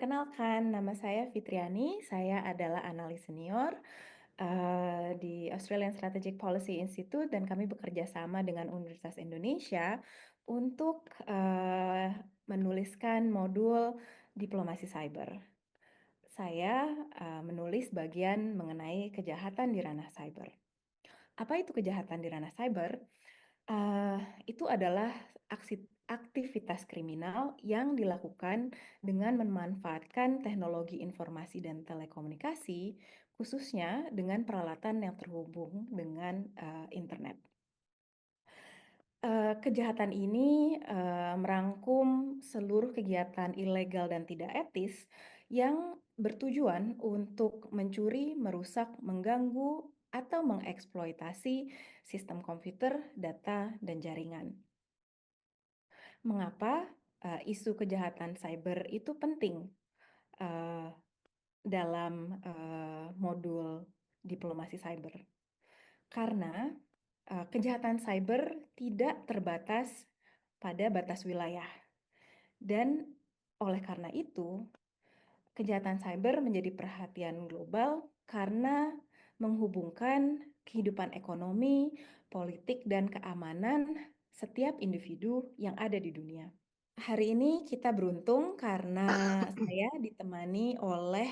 perkenalkan, nama saya Fitriani. Saya adalah analis senior di Australian Strategic Policy Institute dan kami bekerja sama dengan Universitas Indonesia untuk menuliskan modul diplomasi cyber. Saya menulis bagian mengenai kejahatan di ranah cyber. Apa itu kejahatan di ranah cyber? Itu adalah aktivitas kriminal yang dilakukan dengan memanfaatkan teknologi informasi dan telekomunikasi, khususnya dengan peralatan yang terhubung dengan internet. Kejahatan ini merangkum seluruh kegiatan ilegal dan tidak etis yang bertujuan untuk mencuri, merusak, mengganggu, atau mengeksploitasi sistem komputer, data, dan jaringan. Mengapa isu kejahatan cyber itu penting dalam modul diplomasi cyber? Karena kejahatan cyber tidak terbatas pada batas wilayah. Dan oleh karena itu, kejahatan cyber menjadi perhatian global karena menghubungkan kehidupan ekonomi, politik, dan keamanan setiap individu yang ada di dunia. Hari ini kita beruntung karena saya ditemani oleh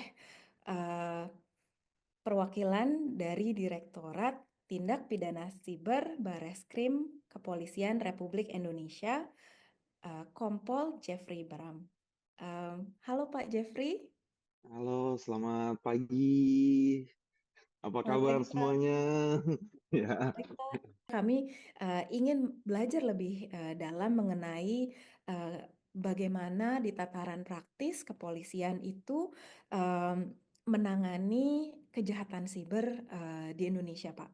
perwakilan dari Direktorat Tindak Pidana Siber Bareskrim Kepolisian Republik Indonesia, Kompol Jeffrey Bram. Halo Pak Jeffrey. Halo, selamat pagi. Apa Selamat kabar pagi Pak. semuanya? Ya, Baik, Pak. Kami ingin belajar lebih dalam mengenai bagaimana di tataran praktis kepolisian itu menangani kejahatan siber di Indonesia, Pak.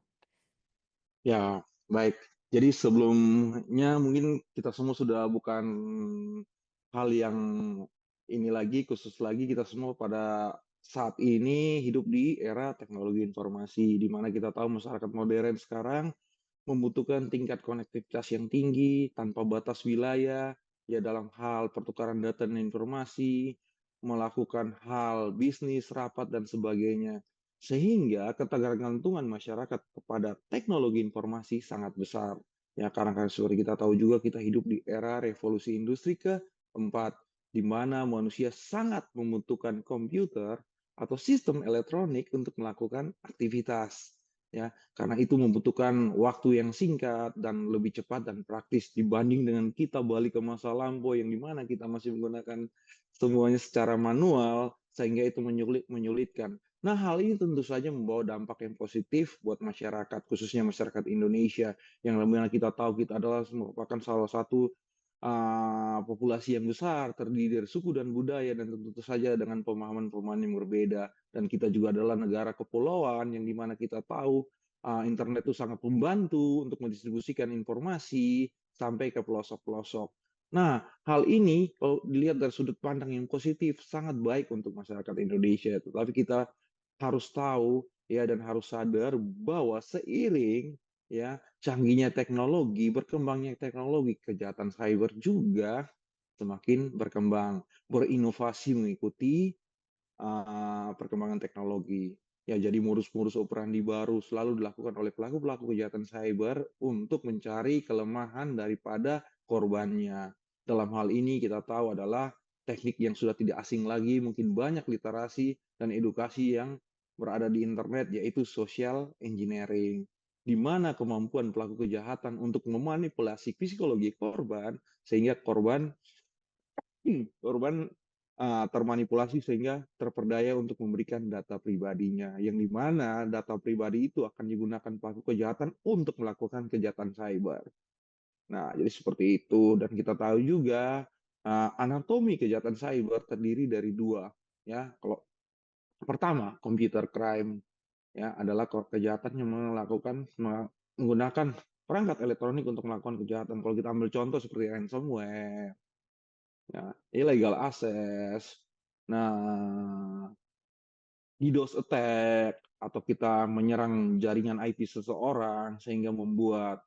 ya, baik. Jadi sebelumnya mungkin kita semua sudah bukan hal yang ini lagi, khusus lagi kita semua pada saat ini hidup di era teknologi informasi, di mana kita tahu masyarakat modern sekarang membutuhkan tingkat konektivitas yang tinggi tanpa batas wilayah, ya dalam hal pertukaran data dan informasi, melakukan hal bisnis, rapat, dan sebagainya. Sehingga ketergantungan masyarakat kepada teknologi informasi sangat besar. Ya, karena seperti kita tahu juga kita hidup di era revolusi industri keempat, di mana manusia sangat membutuhkan komputer atau sistem elektronik untuk melakukan aktivitas. Ya, karena itu membutuhkan waktu yang singkat dan lebih cepat dan praktis dibanding dengan kita balik ke masa lampau yang dimana kita masih menggunakan semuanya secara manual sehingga itu menyulitkan. Nah, hal ini tentu saja membawa dampak yang positif buat masyarakat, khususnya masyarakat Indonesia yang mana kita tahu kita adalah merupakan salah satu populasi yang besar, terdiri dari suku dan budaya, dan tentu saja dengan pemahaman-pemahaman yang berbeda. Dan kita juga adalah negara kepulauan yang dimana kita tahu internet itu sangat membantu untuk mendistribusikan informasi sampai ke pelosok-pelosok. Nah, hal ini kalau dilihat dari sudut pandang yang positif sangat baik untuk masyarakat Indonesia. Tetapi kita harus tahu ya dan harus sadar bahwa seiring ya canggihnya teknologi, berkembangnya teknologi, kejahatan cyber juga semakin berkembang, berinovasi mengikuti perkembangan teknologi. Ya, jadi modus-modus operandi baru selalu dilakukan oleh pelaku-pelaku kejahatan cyber untuk mencari kelemahan daripada korbannya. Dalam hal ini kita tahu adalah teknik yang sudah tidak asing lagi, mungkin banyak literasi dan edukasi yang berada di internet, yaitu social engineering, di mana kemampuan pelaku kejahatan untuk memanipulasi psikologi korban sehingga korban korban termanipulasi sehingga terperdaya untuk memberikan data pribadinya, yang di mana data pribadi itu akan digunakan pelaku kejahatan untuk melakukan kejahatan cyber. Nah, jadi seperti itu. Dan kita tahu juga anatomi kejahatan cyber terdiri dari dua. Ya, kalau pertama computer crime ya adalah kejahatan yang menggunakan perangkat elektronik untuk melakukan kejahatan. Kalau kita ambil contoh seperti ransomware, ya, illegal access. Nah, DDoS attack atau kita menyerang jaringan IP seseorang sehingga membuat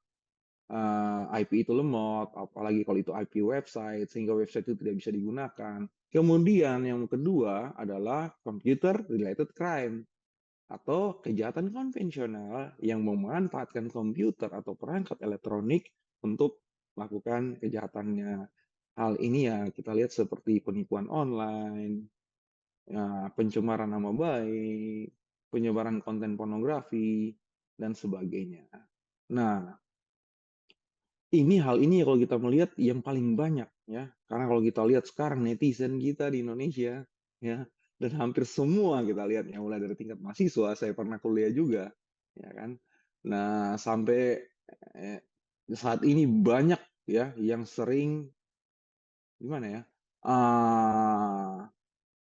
IP itu lemot, apalagi kalau itu IP website sehingga website itu tidak bisa digunakan. Kemudian yang kedua adalah computer related crime atau kejahatan konvensional yang memanfaatkan komputer atau perangkat elektronik untuk melakukan kejahatannya. Hal ini ya kita lihat seperti penipuan online, ya, pencemaran nama baik, penyebaran konten pornografi, dan sebagainya. Nah, hal ini kalau kita melihat yang paling banyak ya, karena kalau kita lihat sekarang netizen kita di Indonesia ya, dan hampir semua kita lihat ya mulai dari tingkat mahasiswa, saya pernah kuliah juga, ya kan. Nah, sampai eh, saat ini banyak ya yang sering gimana ya,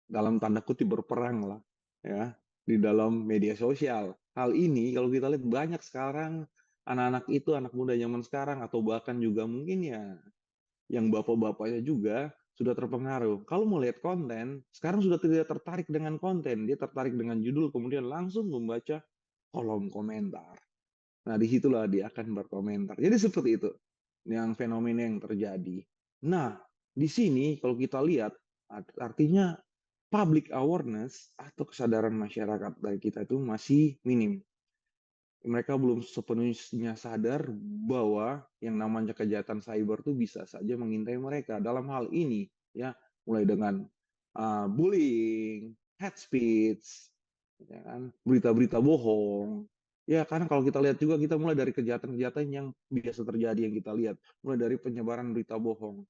dalam tanda kutip berperang lah ya di dalam media sosial. Hal ini kalau kita lihat banyak sekarang anak-anak itu anak muda zaman sekarang atau bahkan juga mungkin ya yang bapak-bapaknya juga sudah terpengaruh. Kalau mau lihat konten, sekarang sudah tidak tertarik dengan konten, dia tertarik dengan judul kemudian langsung membaca kolom komentar. Nah, disitulah dia akan berkomentar. Jadi seperti itu yang fenomena yang terjadi. Nah, di sini kalau kita lihat artinya public awareness atau kesadaran masyarakat dari kita itu masih minim. Mereka belum sepenuhnya sadar bahwa yang namanya kejahatan cyber itu bisa saja mengintai mereka. Dalam hal ini, ya, mulai dengan bullying, hate speech, ya kan, berita-berita bohong. Ya, karena kalau kita lihat juga kita mulai dari kejahatan-kejahatan yang biasa terjadi yang kita lihat, mulai dari penyebaran berita bohong.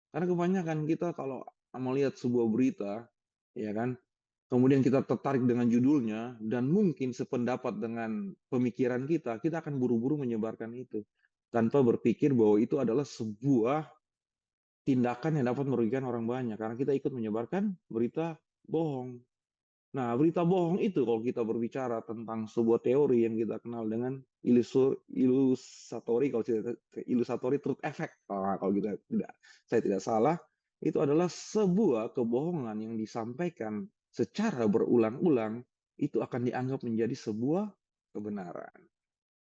Karena kebanyakan kita kalau melihat sebuah berita, ya kan, kemudian kita tertarik dengan judulnya dan mungkin sependapat dengan pemikiran kita akan buru-buru menyebarkan itu tanpa berpikir bahwa itu adalah sebuah tindakan yang dapat merugikan orang banyak karena kita ikut menyebarkan berita bohong. Nah, berita bohong itu kalau kita berbicara tentang sebuah teori yang kita kenal dengan ilusatori, kalau tidak ilusatori truth effect, kalau kita tidak, saya tidak salah, itu adalah sebuah kebohongan yang disampaikan secara berulang-ulang itu akan dianggap menjadi sebuah kebenaran.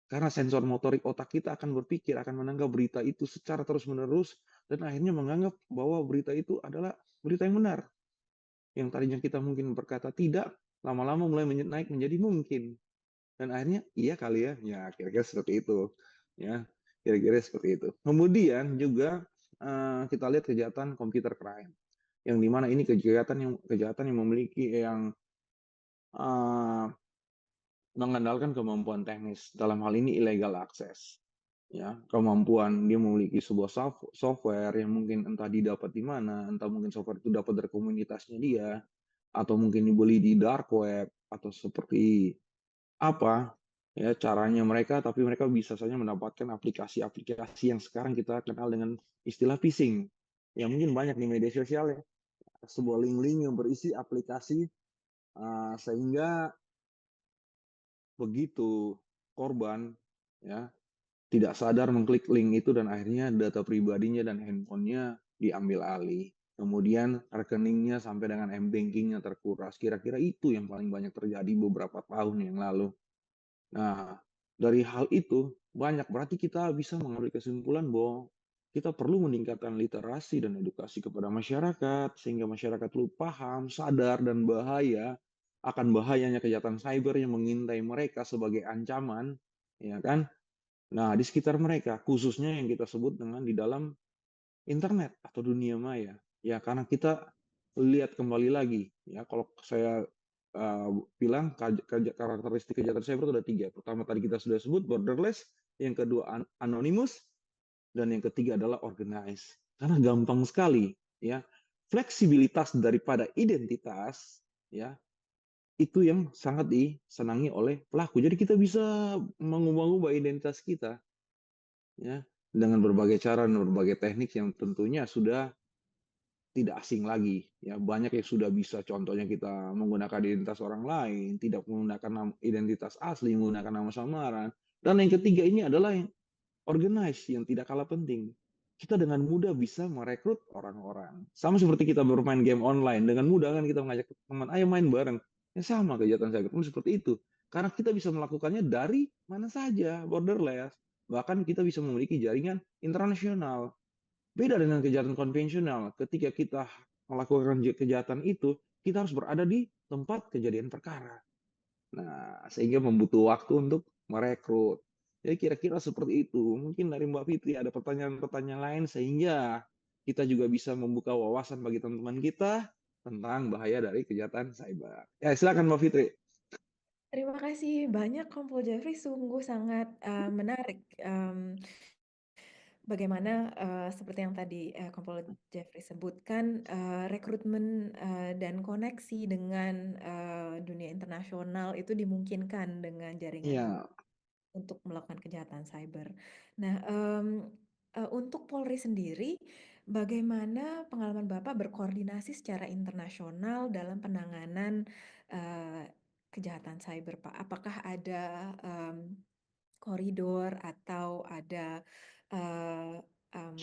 Karena sensor motorik otak kita akan berpikir, akan menanggap berita itu secara terus-menerus, dan akhirnya menganggap bahwa berita itu adalah berita yang benar. Yang tadinya kita mungkin berkata tidak, lama-lama mulai naik menjadi mungkin. Dan akhirnya iya kali ya, ya kira-kira seperti itu. Ya, kira-kira seperti itu. Kemudian juga kita lihat kejahatan computer crime, yang dimana ini kejahatan yang memiliki yang uh, mengandalkan kemampuan teknis. Dalam hal ini illegal access. Ya, kemampuan dia memiliki sebuah software yang mungkin entah didapat di mana, entah mungkin software itu dapat dari komunitasnya dia, atau mungkin dibeli di dark web, atau seperti apa ya caranya mereka, tapi mereka bisa saja mendapatkan aplikasi-aplikasi yang sekarang kita kenal dengan istilah phishing, yang mungkin banyak di media sosial ya, sebuah link-link yang berisi aplikasi sehingga begitu korban ya tidak sadar mengklik link itu dan akhirnya data pribadinya dan handphonenya diambil alih. Kemudian rekeningnya sampai dengan m-bankingnya terkuras. Kira-kira itu yang paling banyak terjadi beberapa tahun yang lalu. Nah, dari hal itu banyak berarti kita bisa mengambil kesimpulan bahwa kita perlu meningkatkan literasi dan edukasi kepada masyarakat sehingga masyarakat perlu paham, sadar dan akan bahayanya kejahatan cyber yang mengintai mereka sebagai ancaman, ya kan? Nah, di sekitar mereka, khususnya yang kita sebut dengan di dalam internet atau dunia maya. Ya, karena kita lihat kembali lagi, ya kalau saya bilang karakteristik kejahatan cyber itu ada tiga. Pertama tadi kita sudah sebut borderless, yang kedua anonymous, dan yang ketiga adalah organized. Karena gampang sekali, ya fleksibilitas daripada identitas, ya itu yang sangat disenangi oleh pelaku. Jadi kita bisa mengubah-ubah identitas kita ya dengan berbagai cara dan berbagai teknik yang tentunya sudah tidak asing lagi ya, banyak yang sudah bisa, contohnya kita menggunakan identitas orang lain, tidak menggunakan identitas asli, menggunakan nama samaran, dan yang ketiga ini adalah yang organize yang tidak kalah penting. Kita dengan mudah bisa merekrut orang-orang. Sama seperti kita bermain game online, dengan mudah kan kita mengajak teman, ayo main bareng. Ya sama kejahatan cyber pun seperti itu. Karena kita bisa melakukannya dari mana saja, borderless. Bahkan kita bisa memiliki jaringan internasional. Beda dengan kejahatan konvensional. Ketika kita melakukan kejahatan itu, kita harus berada di tempat kejadian perkara. Nah, sehingga membutuh waktu untuk merekrut. Jadi kira-kira seperti itu. Mungkin dari Mbak Fitri ada pertanyaan-pertanyaan lain sehingga kita juga bisa membuka wawasan bagi teman-teman kita tentang bahaya dari kejahatan cyber. Ya, silakan Mbak Fitri. Terima kasih banyak Kompol Jeffrey, sungguh sangat, menarik, bagaimana, seperti yang tadi, Kompol Jeffrey sebutkan, rekrutmen, dan koneksi dengan, dunia internasional itu dimungkinkan dengan jaringan Iya, untuk melakukan kejahatan cyber. Nah, untuk Polri sendiri, bagaimana pengalaman Bapak berkoordinasi secara internasional dalam penanganan, eee, kejahatan cyber, Pak? Apakah ada, koridor atau ada, eee, mmm,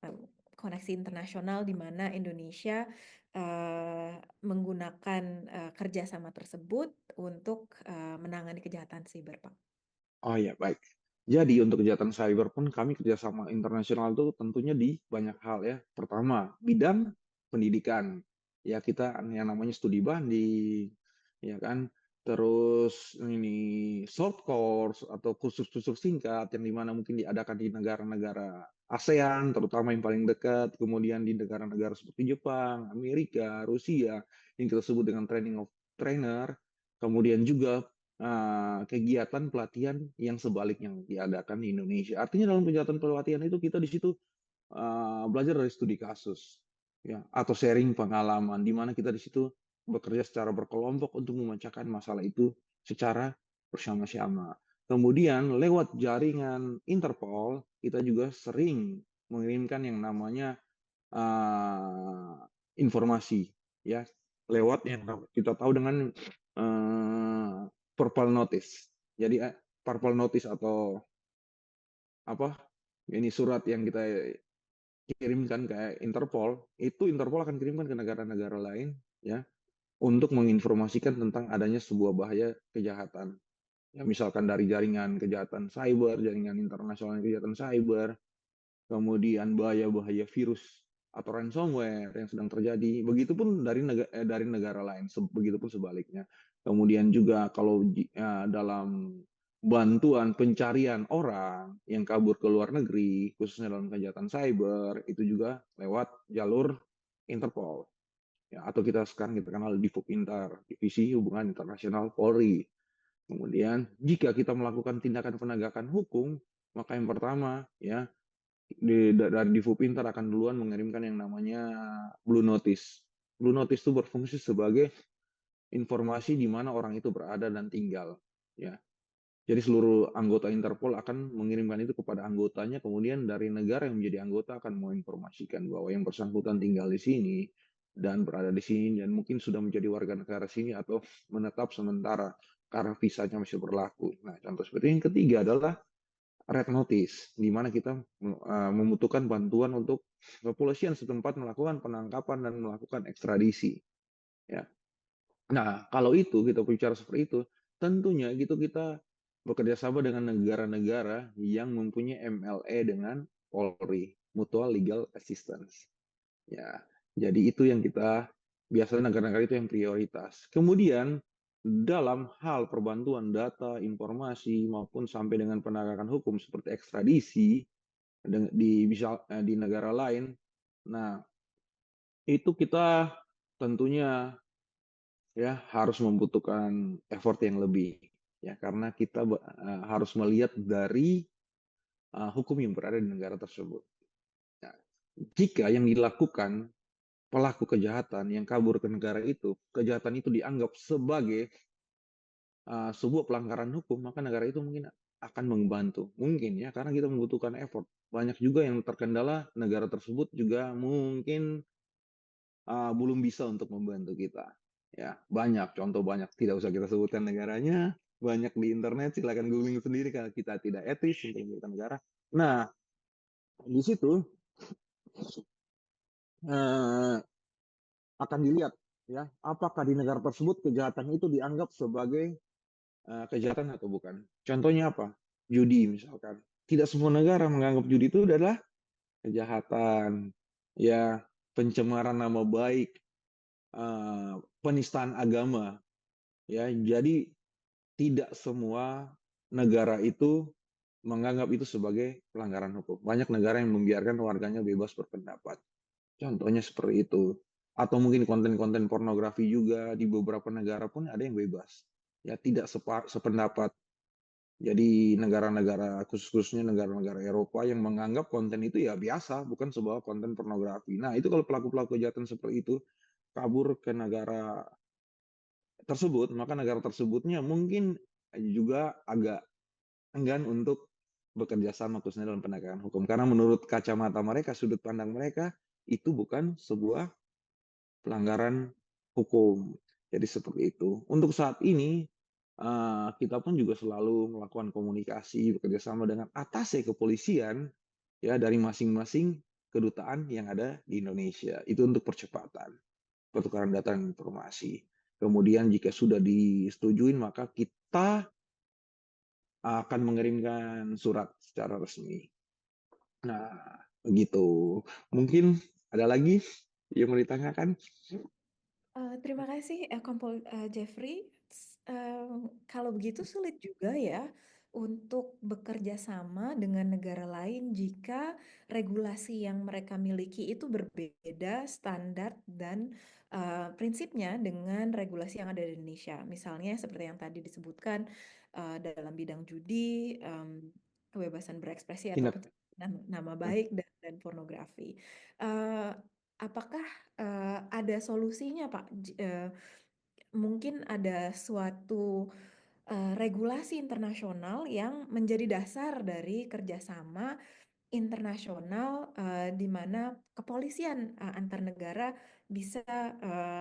mmm, koneksi internasional di mana Indonesia, menggunakan, kerjasama tersebut untuk, menangani kejahatan siber, Pak? oh ya, baik. Jadi untuk kejahatan cyber pun kami kerjasama internasional itu tentunya di banyak hal ya. Pertama, bidang pendidikan. Ya kita yang namanya studi banding, ya kan. Terus ini short course atau kursus-kursus singkat yang dimana mungkin diadakan di negara-negara ASEAN, terutama yang paling dekat. Kemudian di negara-negara seperti Jepang, Amerika, Rusia, yang kita sebut dengan training of trainer. Kemudian juga kegiatan pelatihan yang sebaliknya diadakan di Indonesia. Artinya dalam kegiatan pelatihan itu kita di situ belajar dari studi kasus, ya, atau sharing pengalaman, di mana kita di situ bekerja secara berkelompok untuk memecahkan masalah itu secara bersama-sama. Kemudian lewat jaringan Interpol kita juga sering mengirimkan yang namanya informasi, ya, lewat yang kita tahu dengan purple notice. Jadi purple notice atau apa? Ini surat yang kita kirimkan ke Interpol, itu Interpol akan kirimkan ke negara-negara lain, ya, untuk menginformasikan tentang adanya sebuah bahaya kejahatan. Ya, misalkan dari jaringan kejahatan cyber, jaringan internasional kejahatan cyber, kemudian bahaya-bahaya virus atau ransomware yang sedang terjadi. Begitupun dari negara lain, begitupun sebaliknya. Kemudian juga kalau dalam bantuan pencarian orang yang kabur ke luar negeri, khususnya dalam kejahatan cyber, itu juga lewat jalur Interpol. Ya, atau kita sekarang kita kenal Divupintar, Divisi Hubungan Internasional Polri. Kemudian jika kita melakukan tindakan penegakan hukum, maka yang pertama ya dari Divupintar akan duluan mengirimkan yang namanya Blue Notice. Blue Notice itu berfungsi sebagai informasi di mana orang itu berada dan tinggal. Ya, jadi seluruh anggota Interpol akan mengirimkan itu kepada anggotanya, kemudian dari negara yang menjadi anggota akan menginformasikan bahwa yang bersangkutan tinggal di sini dan berada di sini dan mungkin sudah menjadi warga negara sini atau menetap sementara karena visanya masih berlaku. Nah, contoh seperti yang ketiga adalah red notice, di mana kita membutuhkan bantuan untuk kepolisian setempat melakukan penangkapan dan melakukan ekstradisi. Ya. Nah, kalau itu kita bicara seperti itu, tentunya gitu kita bekerja sama dengan negara-negara yang mempunyai MLA dengan Polri, Mutual Legal Assistance. Ya, jadi itu yang kita biasanya negara-negara itu yang prioritas. Kemudian dalam hal perbantuan data, informasi maupun sampai dengan penegakan hukum seperti ekstradisi di negara lain, nah itu kita tentunya ya harus membutuhkan effort yang lebih ya karena kita harus melihat dari hukum yang berada di negara tersebut. Nah, jika yang dilakukan pelaku kejahatan yang kabur ke negara itu, kejahatan itu dianggap sebagai sebuah pelanggaran hukum, maka negara itu mungkin akan membantu. Mungkin ya, karena kita membutuhkan effort. Banyak juga yang terkendala negara tersebut juga mungkin belum bisa untuk membantu kita. Ya, banyak contoh banyak tidak usah kita sebutkan negaranya, banyak di internet silakan googling sendiri kalau kita tidak etis untuk memberikan negara. Nah, di situ eh, akan dilihat ya apakah di negara tersebut kejahatan itu dianggap sebagai kejahatan atau bukan. Contohnya apa? Judi misalkan. Tidak semua negara menganggap judi itu adalah kejahatan. Ya, pencemaran nama baik, penistaan agama. Ya, jadi tidak semua negara itu menganggap itu sebagai pelanggaran hukum. Banyak negara yang membiarkan warganya bebas berpendapat. Contohnya seperti itu. Atau mungkin konten-konten pornografi juga di beberapa negara pun ada yang bebas. Ya, tidak sependapat. Jadi negara-negara, khususnya negara-negara Eropa yang menganggap konten itu ya biasa, bukan sebuah konten pornografi. Nah, itu kalau pelaku-pelaku kejahatan seperti itu kabur ke negara tersebut, maka negara tersebutnya mungkin juga agak enggan untuk bekerja sama khususnya dalam penegakan hukum. Karena menurut kacamata mereka, sudut pandang mereka, itu bukan sebuah pelanggaran hukum. Jadi seperti itu. Untuk saat ini, kita pun juga selalu melakukan komunikasi, bekerja sama dengan atase kepolisian, ya dari masing-masing kedutaan yang ada di Indonesia. Itu untuk percepatan pertukaran data dan informasi. Kemudian jika sudah disetujui, maka kita akan mengirimkan surat secara resmi. Nah, begitu. Mungkin ada lagi yang mau ditanyakan? Terima kasih, Jeffrey. Kalau begitu sulit juga ya untuk bekerja sama dengan negara lain jika regulasi yang mereka miliki itu berbeda standar dan prinsipnya dengan regulasi yang ada di Indonesia. Misalnya seperti yang tadi disebutkan dalam bidang judi, kebebasan berekspresi atau Tindak. pencemaran nama baik dan pornografi. Eh, Apakah ada solusinya, Pak? Mungkin ada suatu regulasi internasional yang menjadi dasar dari kerjasama internasional di mana kepolisian antar negara bisa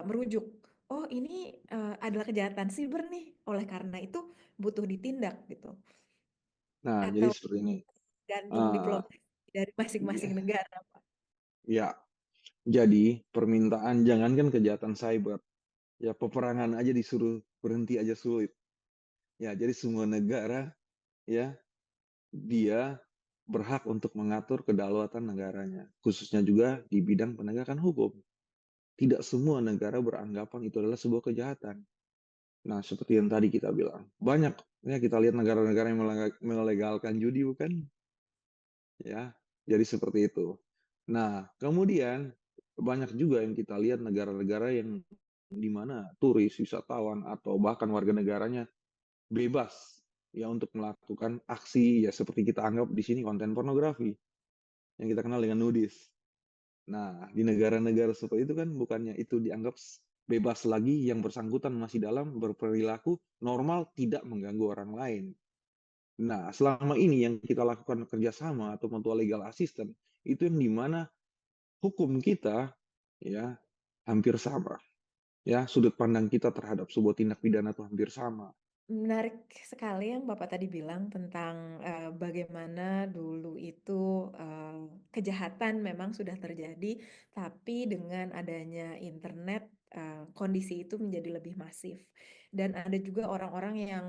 merujuk, oh ini adalah kejahatan siber nih, oleh karena itu butuh ditindak gitu, Nah, jadi atau seperti ini. gantung Uh, diplomasi dari masing-masing negara, Pak. ya, jadi permintaan jangankan kejahatan cyber, ya peperangan aja disuruh berhenti aja sulit. Ya, jadi semua negara ya dia berhak untuk mengatur kedaulatan negaranya, khususnya juga di bidang penegakan hukum. Tidak semua negara beranggapan itu adalah sebuah kejahatan. Nah, seperti yang tadi kita bilang, banyak ya kita lihat negara-negara yang melegalkan judi, bukan? Ya, jadi seperti itu. Nah, kemudian banyak juga yang kita lihat negara-negara yang di mana turis, wisatawan, atau bahkan warga negaranya bebas ya untuk melakukan aksi ya seperti kita anggap di sini konten pornografi yang kita kenal dengan nudis. Nah, di negara-negara seperti itu kan bukannya itu dianggap bebas lagi, yang bersangkutan masih dalam berperilaku normal, tidak mengganggu orang lain. Nah, selama ini yang kita lakukan kerjasama atau mutual legal assistance, itu yang dimana hukum kita ya hampir sama. Ya, sudut pandang kita terhadap sebuah tindak pidana itu hampir sama. Menarik sekali yang Bapak tadi bilang tentang bagaimana dulu itu kejahatan memang sudah terjadi, tapi dengan adanya internet kondisi itu menjadi lebih masif. Dan ada juga orang-orang yang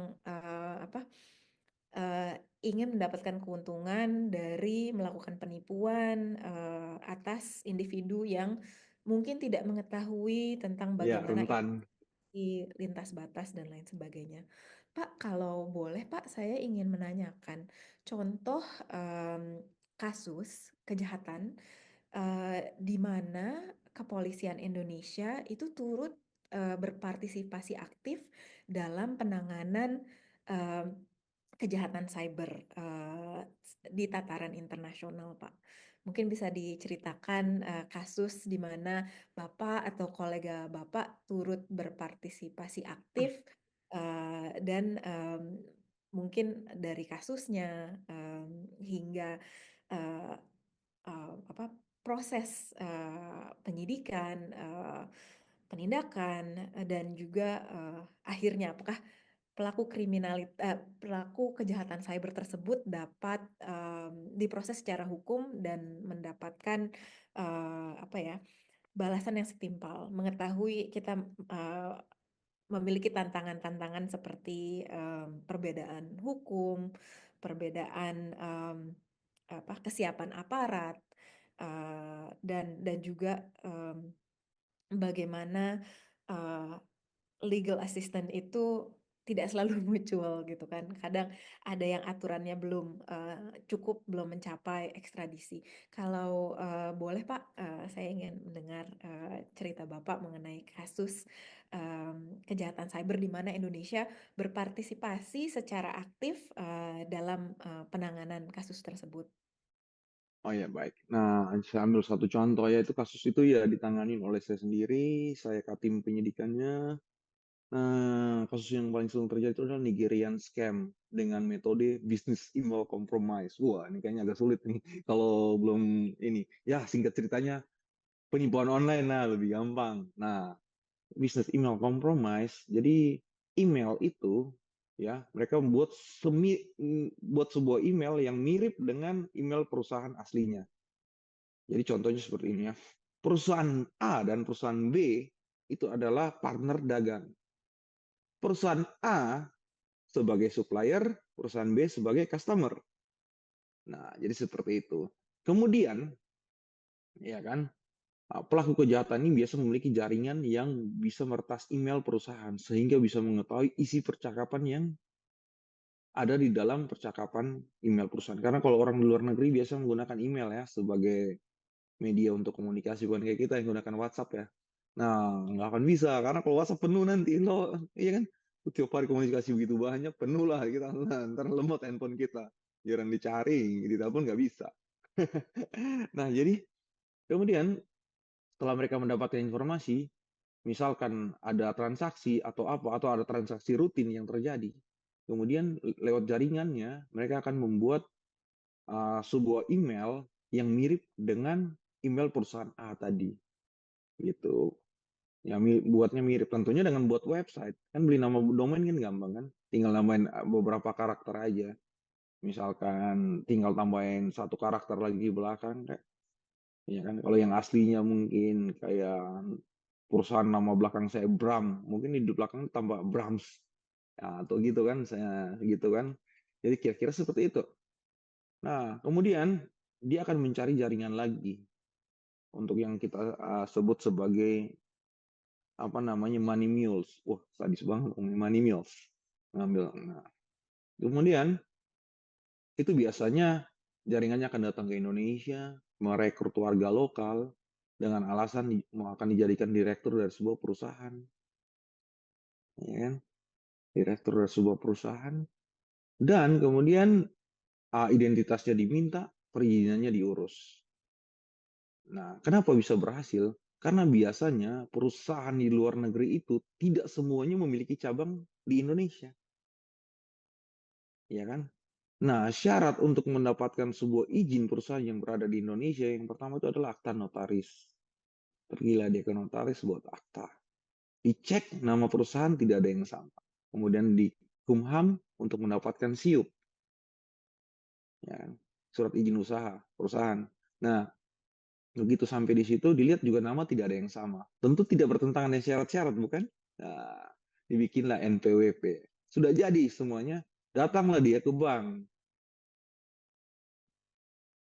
ingin mendapatkan keuntungan dari melakukan penipuan atas individu yang mungkin tidak mengetahui tentang Ya, bagaimana rentan. di lintas batas dan lain sebagainya. Pak, kalau boleh Pak, saya ingin menanyakan contoh kasus kejahatan di mana kepolisian Indonesia itu turut berpartisipasi aktif dalam penanganan em, kejahatan cyber di tataran internasional, Pak. Mungkin bisa diceritakan kasus di mana Bapak atau kolega Bapak turut berpartisipasi aktif dan mungkin dari kasusnya hingga eh, apa proses penyidikan, penindakan, dan juga akhirnya apakah pelaku kejahatan cyber tersebut dapat diproses secara hukum dan mendapatkan apa ya balasan yang setimpal. Mengetahui kita memiliki tantangan-tantangan seperti perbedaan hukum, perbedaan kesiapan aparat, dan juga, bagaimana, eee, legal assistant itu tidak selalu muncul gitu kan. Kadang ada yang aturannya belum, cukup, belum mencapai ekstradisi. Kalau, boleh Pak, saya ingin mendengar, cerita Bapak mengenai kasus, kejahatan cyber di mana Indonesia berpartisipasi secara aktif, dalam, penanganan kasus tersebut. Oh ya, baik. Nah, saya ambil satu contoh ya, itu kasus itu ya ditangani oleh saya sendiri, saya Katim penyidikannya. Nah, kasus yang paling sering terjadi itu adalah Nigerian scam dengan metode business email compromise. Wah, ini kayaknya agak sulit nih kalau belum ini. Ya, singkat ceritanya penipuan online, nah lebih gampang. Nah, business email compromise, jadi email itu ya mereka buat sebuah email yang mirip dengan email perusahaan aslinya. Jadi contohnya seperti ini ya. Perusahaan A dan perusahaan B itu adalah partner dagang. Perusahaan A sebagai supplier, perusahaan B sebagai customer. Nah, jadi seperti itu. Kemudian, ya kan, pelaku kejahatan ini biasa memiliki jaringan yang bisa meretas email perusahaan sehingga bisa mengetahui isi percakapan yang ada di dalam percakapan email perusahaan. Karena kalau orang di luar negeri biasa menggunakan email ya sebagai media untuk komunikasi, bukan kayak kita yang gunakan WhatsApp ya. Nah, nggak akan bisa karena kalau WhatsApp penuh nanti lo, iya kan? Tiap hari komunikasi begitu banyak, penuh lah kita. Nah, ntar lemot handphone kita, jarang dicari, di telepon nggak bisa. Nah, jadi kemudian setelah mereka mendapatkan informasi, misalkan ada transaksi atau apa, atau ada transaksi rutin yang terjadi, kemudian lewat jaringannya mereka akan membuat sebuah email yang mirip dengan email perusahaan A tadi, gitu. Ya buatnya mirip tentunya dengan buat website. Kan beli nama domain kan gampang kan? Tinggal nambahin beberapa karakter aja. Misalkan tinggal tambahin satu karakter lagi di belakang kayak ya kan. Kalau yang aslinya mungkin kayak perusahaan nama belakang saya Bram, mungkin di belakang tambah Brams. Ya, atau gitu kan saya gitu kan. Jadi kira-kira seperti itu. Nah, kemudian dia akan mencari jaringan lagi untuk yang kita sebut sebagai apa namanya money mules. Wah, sadis banget money mules. Ngambil. Nah, kemudian itu biasanya jaringannya akan datang ke Indonesia, merekrut warga lokal dengan alasan mau akan dijadikan direktur dari sebuah perusahaan, ya kan? Direktur dari sebuah perusahaan dan kemudian identitasnya diminta, perizinannya diurus. Nah, kenapa bisa berhasil? Karena biasanya perusahaan di luar negeri itu tidak semuanya memiliki cabang di Indonesia, ya kan? Nah, syarat untuk mendapatkan sebuah izin perusahaan yang berada di Indonesia yang pertama itu adalah akta notaris. Pergilah dia ke notaris buat akta. Dicek nama perusahaan tidak ada yang sama. Kemudian di Kumham untuk mendapatkan SIUP, ya kan? Surat izin usaha perusahaan. Nah, begitu sampai di situ dilihat juga nama tidak ada yang sama. Tentu tidak bertentangan dengan syarat-syarat, bukan? Nah, dibikinlah NPWP. Sudah jadi semuanya, datanglah dia ke bank,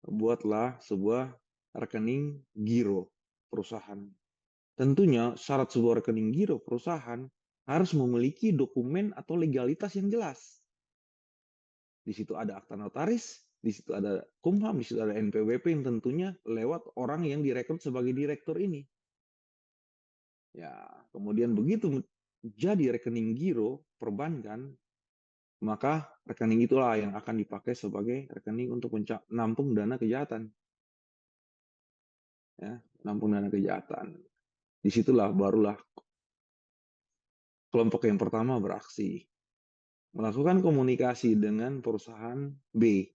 buatlah sebuah rekening giro perusahaan. Tentunya syarat sebuah rekening giro perusahaan harus memiliki dokumen atau legalitas yang jelas. Di situ ada akta notaris, di situ ada Kumham, di situ ada NPWP yang tentunya lewat orang yang direkrut sebagai direktur ini. Ya, kemudian begitu jadi rekening giro perbankan, maka rekening itulah yang akan dipakai sebagai rekening untuk menampung dana kejahatan. Ya, menampung dana kejahatan. Disitulah barulah kelompok yang pertama beraksi. Melakukan komunikasi dengan perusahaan B.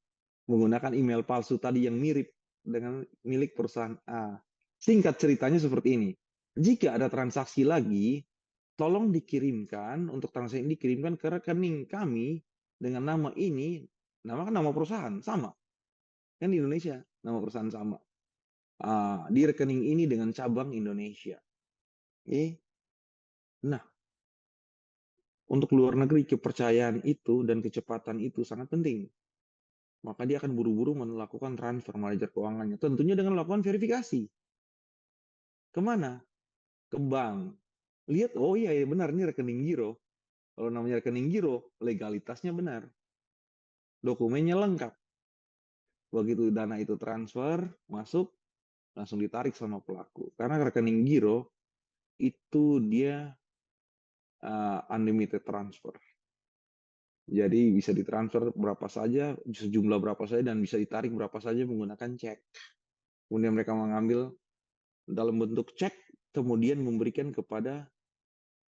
Menggunakan email palsu tadi yang mirip dengan milik perusahaan A. Singkat ceritanya seperti ini. Jika ada transaksi lagi, tolong dikirimkan, untuk transaksi ini dikirimkan ke rekening kami dengan nama ini, nama kan nama perusahaan, sama. Kan di Indonesia, nama perusahaan sama. Di rekening ini dengan cabang Indonesia. Oke. Nah, untuk luar negeri kepercayaan itu dan kecepatan itu sangat penting. maka dia akan buru-buru melakukan transfer manajer keuangannya. Tentunya dengan melakukan verifikasi. Kemana? Ke bank. Lihat, oh iya, iya benar, ini rekening giro. Kalau namanya rekening giro, legalitasnya benar. Dokumennya lengkap. Begitu dana itu transfer, masuk, langsung ditarik sama pelaku. Karena rekening giro, itu dia unlimited transfer. Jadi bisa ditransfer berapa saja, sejumlah berapa saja, dan bisa ditarik berapa saja menggunakan cek. Kemudian mereka mengambil dalam bentuk cek, kemudian memberikan kepada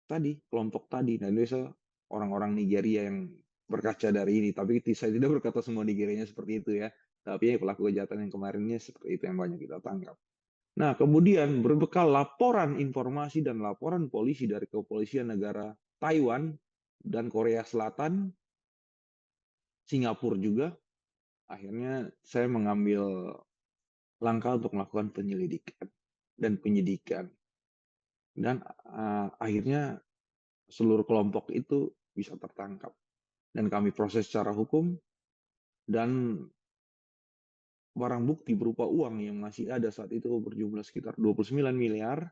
tadi, kelompok tadi. Nah, biasa orang-orang Nigeria yang berkaca dari ini. Tapi saya tidak berkata semua Nigerianya seperti itu ya. Tapi pelaku kejahatan yang kemarinnya seperti itu yang banyak kita tangkap. Nah, kemudian berbekal laporan informasi dan laporan polisi dari kepolisian negara Taiwan dan Korea Selatan, Singapura juga, akhirnya saya mengambil langkah untuk melakukan penyelidikan dan penyidikan. Dan akhirnya seluruh kelompok itu bisa tertangkap. Dan kami proses secara hukum, dan barang bukti berupa uang yang masih ada saat itu berjumlah sekitar 29 miliar,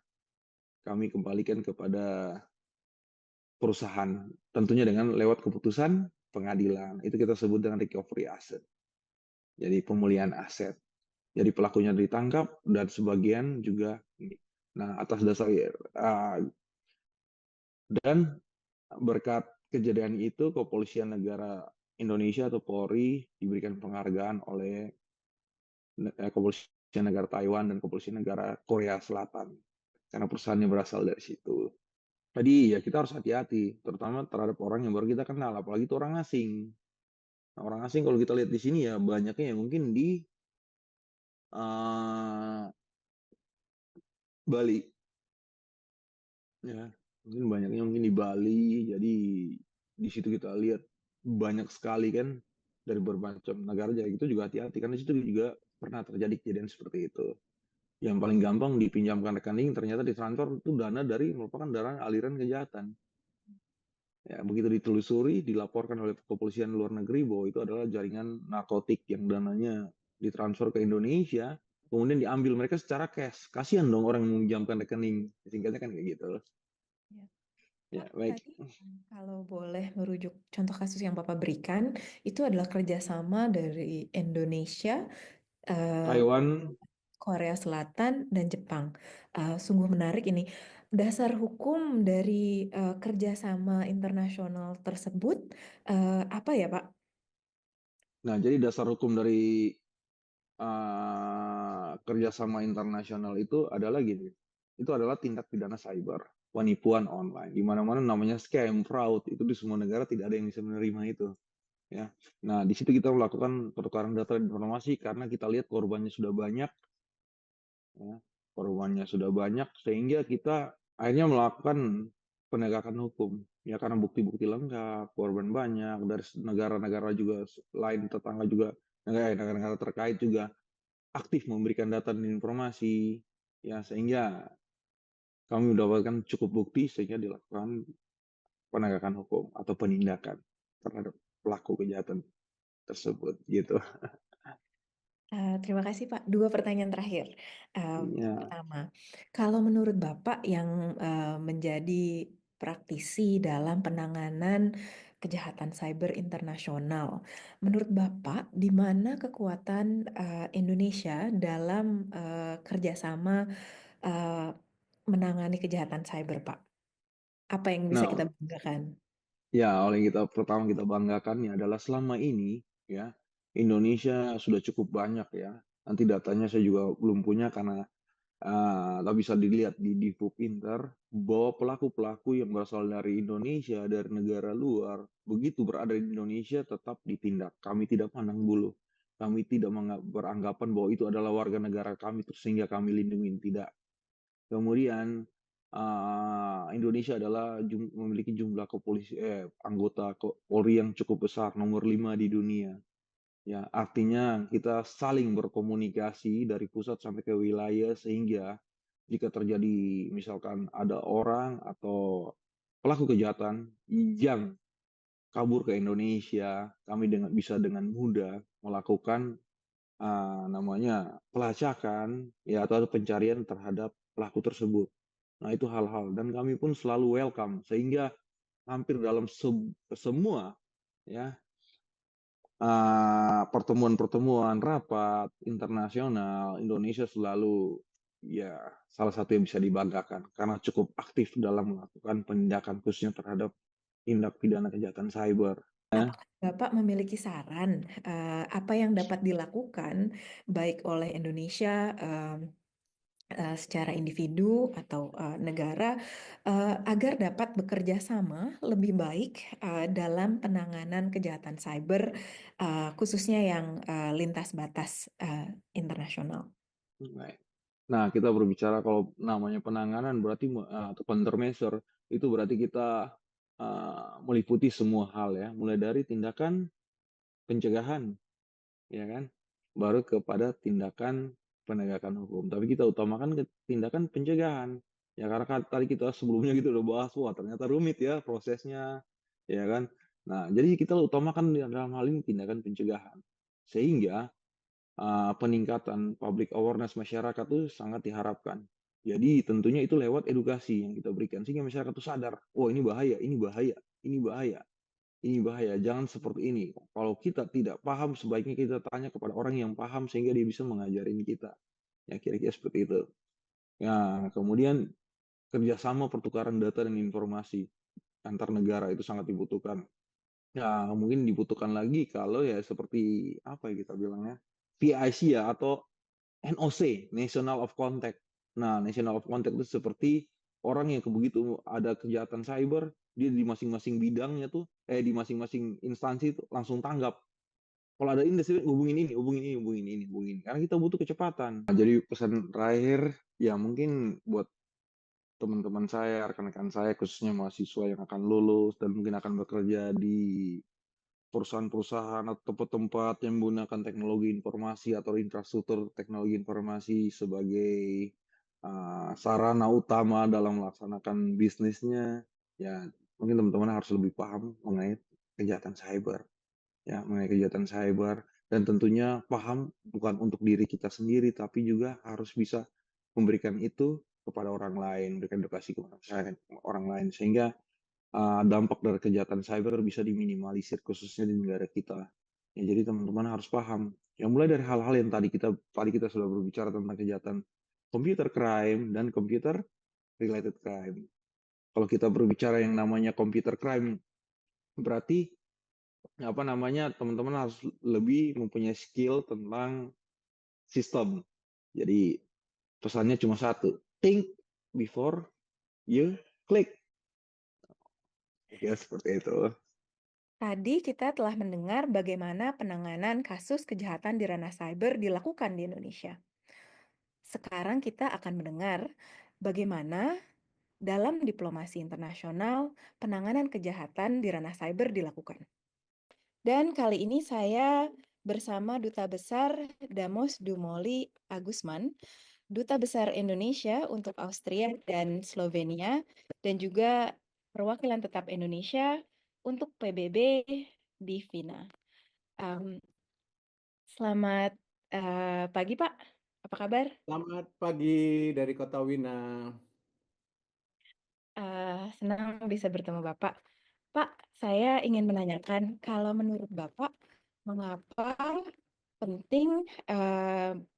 kami kembalikan kepada perusahaan. Tentunya dengan lewat keputusan pengadilan. Itu kita sebut dengan recovery asset. Jadi pemulihan aset. Jadi pelakunya ditangkap dan sebagian juga. Nah, atas dasar dan berkat kejadian itu, Kepolisian Negara Indonesia atau Polri diberikan penghargaan oleh Kepolisian Negara Taiwan dan Kepolisian Negara Korea Selatan. Karena perusahaannya berasal dari situ. Jadi ya kita harus hati-hati, terutama terhadap orang yang baru kita kenal, apalagi itu orang asing. Nah, orang asing kalau kita lihat di sini ya banyaknya yang mungkin di uh, Bali, ya mungkin di Bali. Jadi di situ kita lihat banyak sekali kan dari bermacam negara. Jadi itu juga hati-hati karena di situ juga pernah terjadi kejadian seperti itu. Yang paling gampang dipinjamkan rekening ternyata ditransfer itu dana dari merupakan dana aliran kejahatan. Ya, begitu ditelusuri, dilaporkan oleh kepolisian luar negeri bahwa itu adalah jaringan narkotik yang dananya ditransfer ke Indonesia, kemudian diambil mereka secara cash. Kasihan dong orang yang meminjamkan rekening. Singkatnya kan kayak gitu. Ya. Ya, Pak, baik. tadi kalau boleh merujuk contoh kasus yang Bapak berikan, itu adalah kerjasama dari Indonesia, eh, Taiwan. Korea Selatan, dan Jepang. Sungguh menarik ini. Dasar hukum dari kerjasama internasional tersebut apa ya, Pak? Nah, jadi dasar hukum dari kerjasama internasional itu adalah gini. Itu adalah tindak pidana cyber, penipuan online. Di mana-mana namanya scam, fraud. Itu di semua negara tidak ada yang bisa menerima itu. Ya. Nah, di situ kita melakukan pertukaran data dan informasi karena kita lihat korbannya sudah banyak, ya. Korbannya sudah banyak sehingga kita akhirnya melakukan penegakan hukum. Ya karena bukti-bukti lengkap, korban banyak dari negara-negara juga lain tetangga juga, negara-negara terkait juga aktif memberikan data dan informasi, ya sehingga kami mendapatkan cukup bukti sehingga dilakukan penegakan hukum atau penindakan terhadap pelaku kejahatan tersebut gitu. Terima kasih Pak. Dua pertanyaan terakhir. Ya. Pertama, kalau menurut Bapak yang menjadi praktisi dalam penanganan kejahatan cyber internasional, menurut Bapak di mana kekuatan Indonesia dalam kerjasama eh, menangani kejahatan cyber, Pak? Apa yang bisa kita Nah, banggakan? ya, oleh kita pertama kita banggakannya adalah selama ini ya Indonesia sudah cukup banyak ya. Nanti datanya saya juga belum punya karena tapi bisa dilihat di Divupinter bahwa pelaku-pelaku yang berasal dari Indonesia, dari negara luar, begitu berada di Indonesia tetap ditindak. Kami tidak pandang bulu. Kami tidak beranggapan bahwa itu adalah warga negara kami terus sehingga kami lindungi. Tidak. Kemudian Indonesia adalah memiliki jumlah anggota Polri yang cukup besar, nomor 5 di dunia. Ya, artinya kita saling berkomunikasi dari pusat sampai ke wilayah sehingga jika terjadi misalkan ada orang atau pelaku kejahatan yang kabur ke Indonesia, kami bisa dengan mudah melakukan namanya pelacakan ya atau pencarian terhadap pelaku tersebut. Nah, itu hal-hal dan kami pun selalu welcome sehingga hampir dalam semua ya pertemuan-pertemuan rapat internasional Indonesia selalu ya salah satu yang bisa dibanggakan karena cukup aktif dalam melakukan penindakan khususnya terhadap tindak pidana kejahatan cyber. Ya. Apakah Bapak memiliki saran, apa yang dapat dilakukan baik oleh Indonesia, secara individu atau, negara, agar dapat bekerja sama lebih baik, dalam penanganan kejahatan cyber, khususnya yang, lintas batas, internasional? Baik. Nah, kita berbicara kalau namanya penanganan berarti atau countermeasure itu berarti kita meliputi semua hal ya, mulai dari tindakan pencegahan, ya kan, baru kepada tindakan penegakan hukum. Tapi kita utamakan ke tindakan pencegahan. Ya karena kan tadi kita sebelumnya gitu udah bahas, wah ternyata rumit ya prosesnya, ya kan. Nah, jadi kita utamakan dalam hal ini tindakan pencegahan. Sehingga peningkatan public awareness masyarakat itu sangat diharapkan. Jadi tentunya itu lewat edukasi yang kita berikan sehingga masyarakat itu sadar, oh ini bahaya, ini bahaya, ini bahaya, ini bahaya, jangan seperti ini. Kalau kita tidak paham, sebaiknya kita tanya kepada orang yang paham sehingga dia bisa mengajarin kita. Ya kira-kira seperti itu. Ya, kemudian kerjasama pertukaran data dan informasi antar negara itu sangat dibutuhkan. Ya, mungkin dibutuhkan lagi kalau ya seperti apa ya kita bilangnya, PIC ya atau NOC, National of Contact. Nah, National of Contact itu seperti orang yang begitu ada kejahatan cyber, dia di masing-masing bidangnya tuh, di masing-masing instansi tuh langsung tanggap. Kalau ada industri, hubungin ini, hubungin ini, hubungin ini, hubungin ini. Karena kita butuh kecepatan. Nah, jadi pesan terakhir, ya mungkin buat teman-teman saya, rekan-rekan saya, khususnya mahasiswa yang akan lulus dan mungkin akan bekerja di perusahaan-perusahaan atau tempat-tempat yang menggunakan teknologi informasi atau infrastruktur teknologi informasi sebagai sarana utama dalam melaksanakan bisnisnya, ya mungkin teman-teman harus lebih paham mengenai kejahatan cyber, ya mengenai kejahatan cyber dan tentunya paham bukan untuk diri kita sendiri, tapi juga harus bisa memberikan itu kepada orang lain, memberikan edukasi kepada orang lain sehingga dampak dari kejahatan cyber bisa diminimalisir khususnya di negara kita. Ya, jadi teman-teman harus paham. Ya mulai dari hal-hal yang tadi kita sudah berbicara tentang kejahatan computer crime dan computer related crime. Kalau kita berbicara yang namanya computer crime, berarti apa namanya teman-teman harus lebih mempunyai skill tentang sistem. Jadi pesannya cuma satu, think before you click. Ya seperti itu. Tadi kita telah mendengar bagaimana penanganan kasus kejahatan di ranah cyber dilakukan di Indonesia. Sekarang kita akan mendengar bagaimana dalam diplomasi internasional penanganan kejahatan di ranah cyber dilakukan. Dan kali ini saya bersama Duta Besar Damos Dumoli Agusman, Duta Besar Indonesia untuk Austria dan Slovenia, dan juga perwakilan tetap Indonesia untuk PBB di Vina. Um, Selamat pagi, Pak. Apa kabar? Selamat pagi dari Kota Wina. Senang bisa bertemu Bapak. Pak, saya ingin menanyakan, kalau menurut Bapak, mengapa penting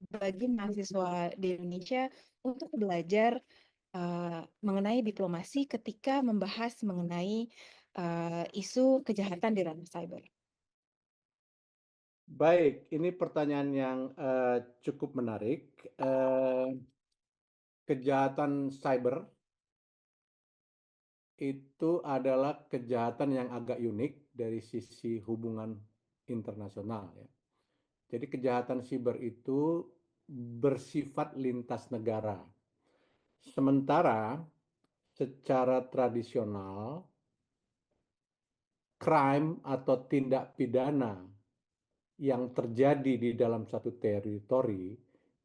bagi mahasiswa di Indonesia untuk belajar mengenai diplomasi ketika membahas mengenai isu kejahatan di ranah cyber? Baik, ini pertanyaan yang cukup menarik. Kejahatan cyber itu adalah kejahatan yang agak unik dari sisi hubungan internasional ya. Jadi kejahatan siber itu bersifat lintas negara. Sementara secara tradisional crime atau tindak pidana yang terjadi di dalam satu teritori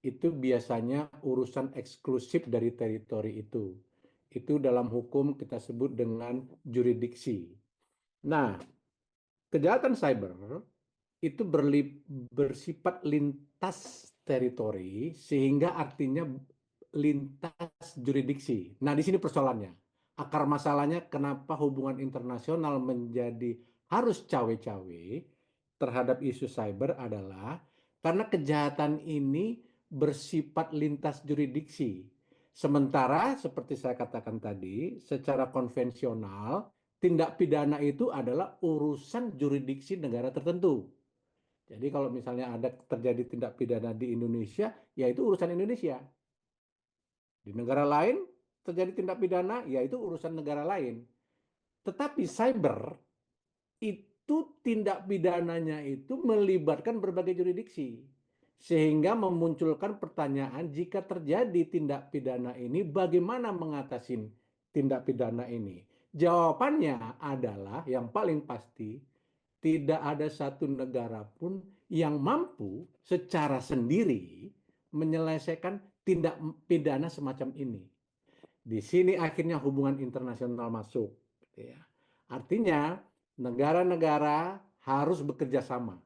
itu biasanya urusan eksklusif dari teritori itu. Itu dalam hukum kita sebut dengan jurisdiksi. Nah, kejahatan cyber itu bersifat lintas teritori, sehingga artinya lintas jurisdiksi. Nah, di sini persoalannya. Akar masalahnya kenapa hubungan internasional menjadi harus cawe-cawe terhadap isu cyber adalah karena kejahatan ini bersifat lintas jurisdiksi. Sementara seperti saya katakan tadi, secara konvensional tindak pidana itu adalah urusan jurisdiksi negara tertentu. Jadi kalau misalnya ada terjadi tindak pidana di Indonesia, ya itu urusan Indonesia. Di negara lain terjadi tindak pidana, ya itu urusan negara lain. Tetapi cyber itu tindak pidananya itu melibatkan berbagai jurisdiksi. Sehingga memunculkan pertanyaan, jika terjadi tindak pidana ini, bagaimana mengatasi tindak pidana ini? Jawabannya adalah yang paling pasti, tidak ada satu negara pun yang mampu secara sendiri menyelesaikan tindak pidana semacam ini. Di sini akhirnya hubungan internasional masuk. Ya. Artinya negara-negara harus bekerja sama.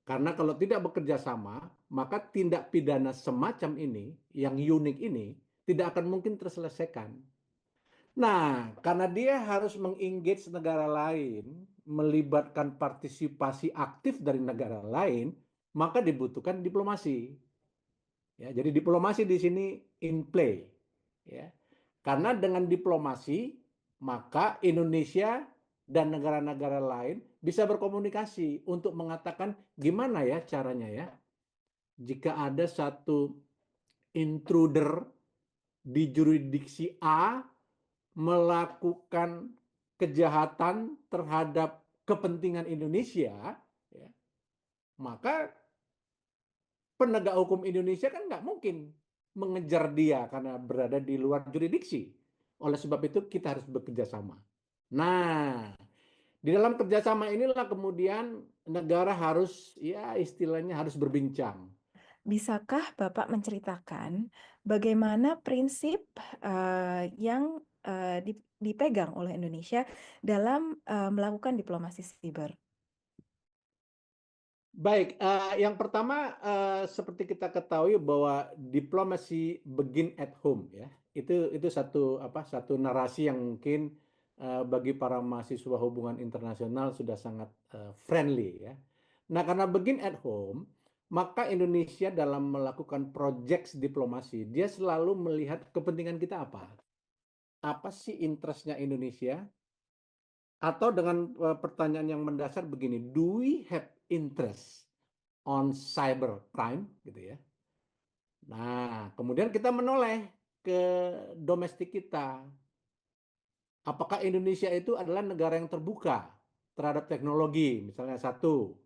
Karena kalau tidak bekerja sama, maka tindak pidana semacam ini, yang unik ini, tidak akan mungkin terselesaikan. Nah, karena dia harus mengengage negara lain, melibatkan partisipasi aktif dari negara lain, maka dibutuhkan diplomasi. Ya, jadi diplomasi di sini in play. Ya. Karena dengan diplomasi, maka Indonesia dan negara-negara lain bisa berkomunikasi untuk mengatakan gimana ya caranya ya. Jika ada satu intruder di jurisdiksi A melakukan kejahatan terhadap kepentingan Indonesia, ya, maka penegak hukum Indonesia kan nggak mungkin mengejar dia karena berada di luar jurisdiksi. Oleh sebab itu kita harus bekerja sama. Nah, di dalam kerjasama inilah kemudian negara harus, ya istilahnya harus berbincang. Bisakah Bapak menceritakan bagaimana prinsip yang dipegang oleh Indonesia dalam melakukan diplomasi siber? Baik, yang pertama seperti kita ketahui bahwa diplomasi begin at home ya. Itu satu narasi yang mungkin bagi para mahasiswa hubungan internasional sudah sangat friendly ya. Nah, karena begin at home, maka Indonesia dalam melakukan project diplomasi, dia selalu melihat kepentingan kita apa. Apa sih interestnya Indonesia? Atau dengan pertanyaan yang mendasar begini, do we have interest on cyber crime gitu ya. Nah, kemudian kita menoleh ke domestik kita. Apakah Indonesia itu adalah negara yang terbuka terhadap teknologi? Misalnya satu,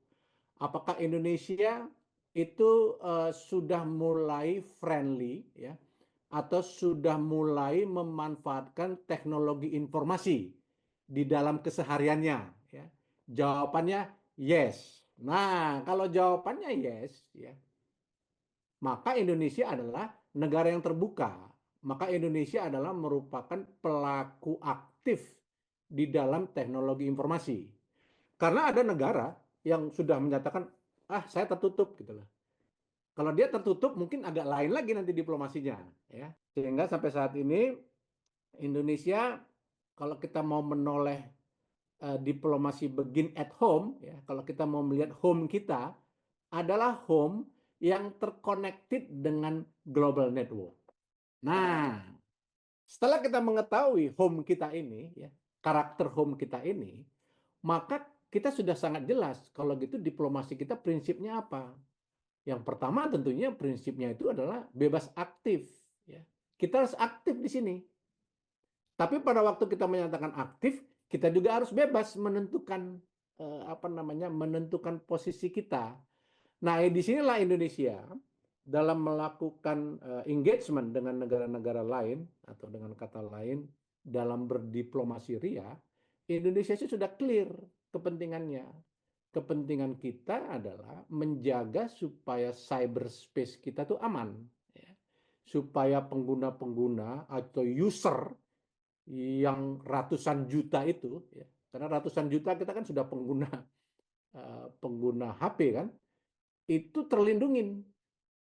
apakah Indonesia itu sudah mulai friendly ya atau sudah mulai memanfaatkan teknologi informasi di dalam kesehariannya ya. Jawabannya yes. Nah, kalau jawabannya yes ya, maka Indonesia adalah negara yang terbuka. Maka Indonesia adalah merupakan pelaku aktif di dalam teknologi informasi. Karena ada negara yang sudah menyatakan, saya tertutup gitu loh. Kalau dia tertutup mungkin agak lain lagi nanti diplomasinya. Ya. Sehingga sampai saat ini Indonesia kalau kita mau menoleh diplomasi begin at home, ya, kalau kita mau melihat home kita adalah home yang terconnected dengan global network. Nah, setelah kita mengetahui home kita ini, ya, karakter home kita ini, maka kita sudah sangat jelas kalau gitu diplomasi kita prinsipnya apa. Yang pertama tentunya prinsipnya itu adalah bebas aktif. Ya. Kita harus aktif di sini. Tapi pada waktu kita menyatakan aktif, kita juga harus bebas menentukan menentukan posisi kita. Nah, di sinilah Indonesia dalam melakukan engagement dengan negara-negara lain atau dengan kata lain dalam berdiplomasi ria, Indonesia sudah clear kepentingannya. Kepentingan kita adalah menjaga supaya cyberspace kita tuh aman, ya. Supaya pengguna-pengguna atau user yang ratusan juta itu, ya, karena ratusan juta kita kan sudah pengguna HP kan, itu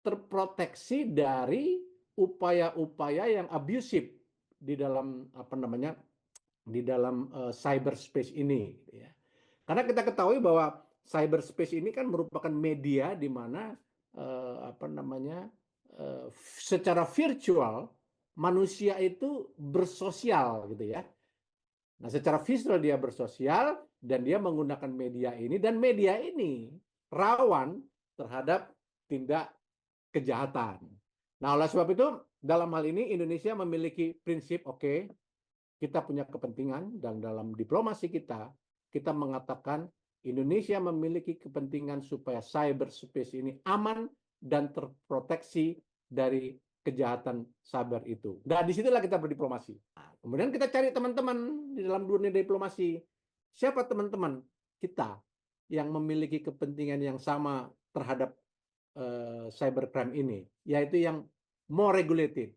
terproteksi dari upaya-upaya yang abusif di dalam cyberspace ini, gitu ya. Karena kita ketahui bahwa cyberspace ini kan merupakan media di mana secara virtual manusia itu bersosial, gitu ya. Nah, secara visual dia bersosial dan dia menggunakan media ini, dan media ini rawan terhadap tindak kejahatan. Nah, oleh sebab itu dalam hal ini Indonesia memiliki prinsip, oke, kita punya kepentingan, dan dalam diplomasi kita mengatakan Indonesia memiliki kepentingan supaya cyberspace ini aman dan terproteksi dari kejahatan cyber itu. Dan disitulah kita berdiplomasi. Nah, kemudian kita cari teman-teman di dalam dunia diplomasi. Siapa teman-teman kita yang memiliki kepentingan yang sama terhadap cybercrime ini, yaitu yang more regulated.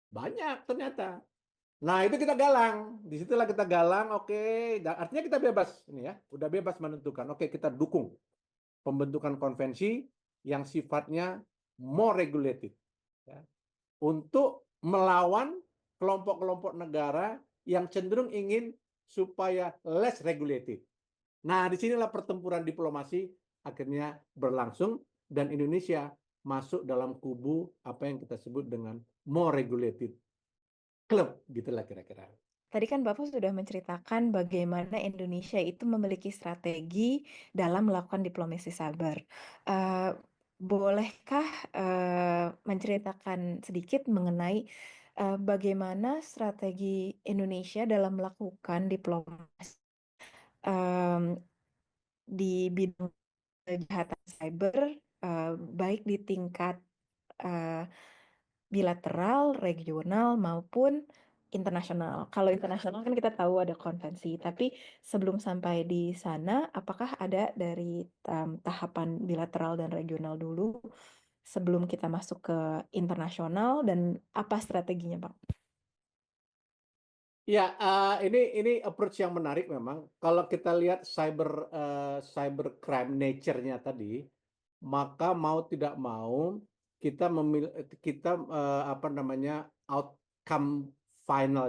Banyak ternyata. Nah, itu kita galang. Disitulah kita galang, oke. Artinya kita bebas ini ya, udah bebas menentukan. Oke, kita dukung pembentukan konvensi yang sifatnya more regulated, ya, untuk melawan kelompok-kelompok negara yang cenderung ingin supaya less regulated. Nah, disinilah pertempuran diplomasi akhirnya berlangsung, dan Indonesia masuk dalam kubu apa yang kita sebut dengan more regulated club, gitulah kira-kira. Tadi kan Bapak sudah menceritakan bagaimana Indonesia itu memiliki strategi dalam melakukan diplomasi cyber. Bolehkah menceritakan sedikit mengenai bagaimana strategi Indonesia dalam melakukan diplomasi di bidang kejahatan cyber, baik di tingkat bilateral, regional, maupun internasional. Kalau internasional kan kita tahu ada konvensi, tapi sebelum sampai di sana, apakah ada dari tahapan bilateral dan regional dulu sebelum kita masuk ke internasional, dan apa strateginya, Pak? Ya, ini approach yang menarik memang. Kalau kita lihat cybercrime nature-nya tadi, maka mau tidak mau kita outcome final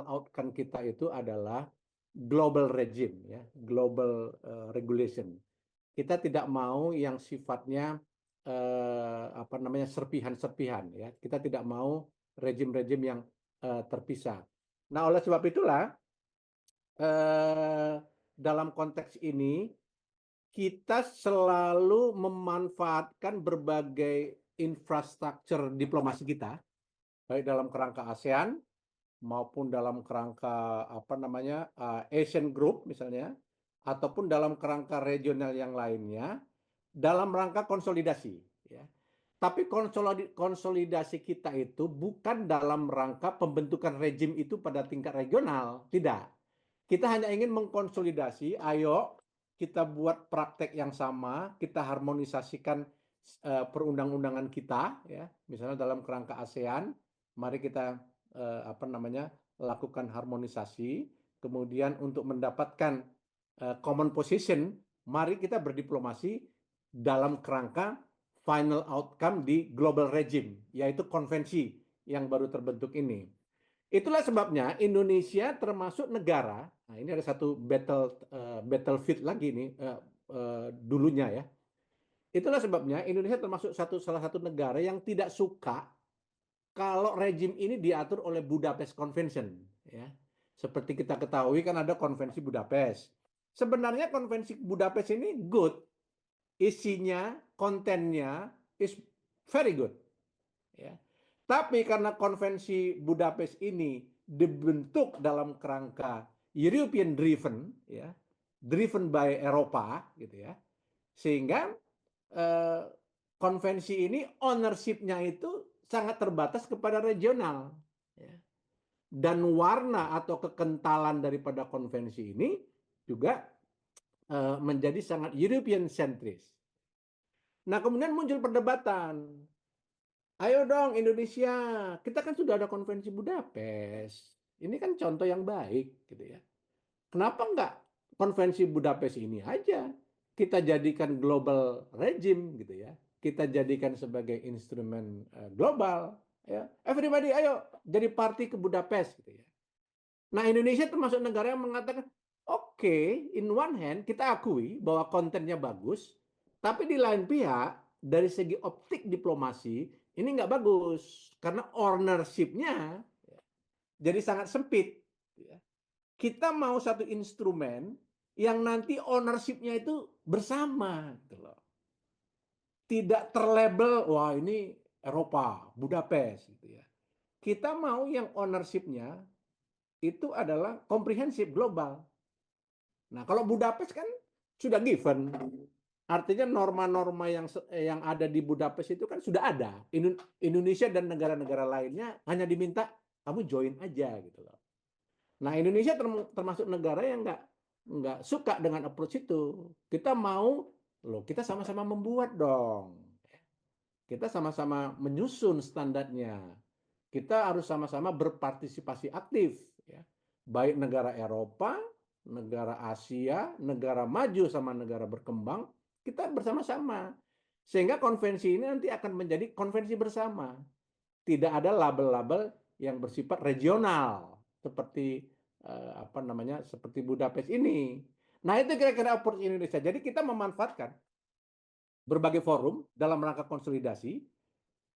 outcome kita itu adalah global regime, ya, global regulation. Kita tidak mau yang sifatnya serpihan-serpihan, ya. Kita tidak mau rejim-rejim yang terpisah. Nah, oleh sebab itulah dalam konteks ini kita selalu memanfaatkan berbagai infrastruktur diplomasi kita, baik dalam kerangka ASEAN maupun dalam kerangka Asian Group misalnya, ataupun dalam kerangka regional yang lainnya, dalam rangka konsolidasi, ya. Tapi konsolidasi kita itu bukan dalam rangka pembentukan rejim itu pada tingkat regional, tidak. Kita hanya ingin mengkonsolidasi, ayo kita buat praktek yang sama, kita harmonisasikan perundang-undangan kita, ya. Misalnya dalam kerangka ASEAN, mari kita lakukan harmonisasi. Kemudian untuk mendapatkan common position, mari kita berdiplomasi dalam kerangka final outcome di global regime, yaitu konvensi yang baru terbentuk ini. Itulah sebabnya Indonesia termasuk negara, nah ini ada satu battlefield lagi nih dulunya, ya. Itulah sebabnya Indonesia termasuk salah satu negara yang tidak suka kalau rejim ini diatur oleh Budapest Convention, ya. Seperti kita ketahui kan ada konvensi Budapest. Sebenarnya konvensi Budapest ini good, isinya, kontennya is very good, ya. Tapi karena konvensi Budapest ini dibentuk dalam kerangka European driven, ya, driven by Eropa, gitu ya, sehingga konvensi ini ownership-nya itu sangat terbatas kepada regional, ya. Dan warna atau kekentalan daripada konvensi ini juga menjadi sangat European centris. Nah, kemudian muncul perdebatan. Ayo dong Indonesia, kita kan sudah ada konvensi Budapest. Ini kan contoh yang baik, gitu ya. Kenapa enggak konvensi Budapest ini aja kita jadikan global regime gitu ya. Kita jadikan sebagai instrumen global ya. Everybody ayo jadi party ke Budapest gitu ya. Nah, Indonesia termasuk negara yang mengatakan oke, in one hand kita akui bahwa kontennya bagus, tapi di lain pihak dari segi optik diplomasi ini nggak bagus karena ownership-nya jadi sangat sempit. Kita mau satu instrumen yang nanti ownership-nya itu bersama, gitu loh. Tidak terlabel, wah ini Eropa, Budapest, gitu ya. Kita mau yang ownership-nya itu adalah komprehensif global. Nah, kalau Budapest kan sudah given. Artinya norma-norma yang ada di Budapest itu kan sudah ada. Indonesia dan negara-negara lainnya hanya diminta kamu join aja gitu loh. Nah, Indonesia termasuk negara yang nggak suka dengan approach itu. Kita mau, loh kita sama-sama membuat dong. Kita sama-sama menyusun standarnya. Kita harus sama-sama berpartisipasi aktif. Ya. Baik negara Eropa, negara Asia, negara maju sama negara berkembang, kita bersama-sama. Sehingga konvensi ini nanti akan menjadi konvensi bersama. Tidak ada label-label yang bersifat regional seperti seperti Budapest ini. Nah, itu kira-kira approach Indonesia. Jadi kita memanfaatkan berbagai forum dalam rangka konsolidasi,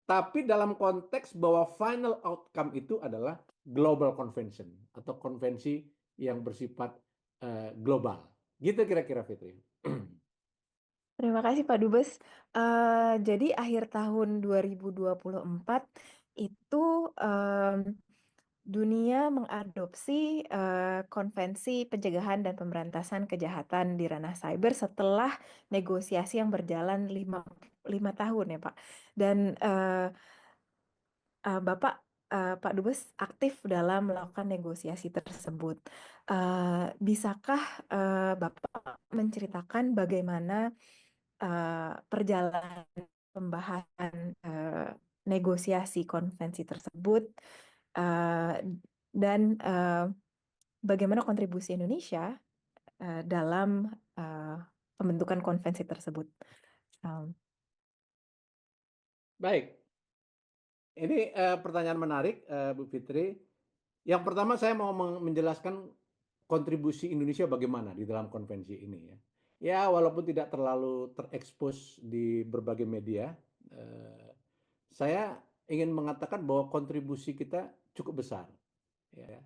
tapi dalam konteks bahwa final outcome itu adalah global convention atau konvensi yang bersifat global. Gitu kira-kira, Fitri. Terima kasih Pak Dubes. Jadi akhir tahun 2024 itu dunia mengadopsi konvensi pencegahan dan pemberantasan kejahatan di ranah cyber setelah negosiasi yang berjalan 5 tahun ya Pak. Dan Bapak Pak Dubes aktif dalam melakukan negosiasi tersebut. Bisakah Bapak menceritakan bagaimana perjalanan pembahasan negosiasi konvensi tersebut dan bagaimana kontribusi Indonesia dalam pembentukan konvensi tersebut. Baik, ini pertanyaan menarik, Bu Fitri. Yang pertama saya mau menjelaskan kontribusi Indonesia bagaimana di dalam konvensi ini ya. Ya, walaupun tidak terlalu terekspos di berbagai media, saya ingin mengatakan bahwa kontribusi kita cukup besar. Ya.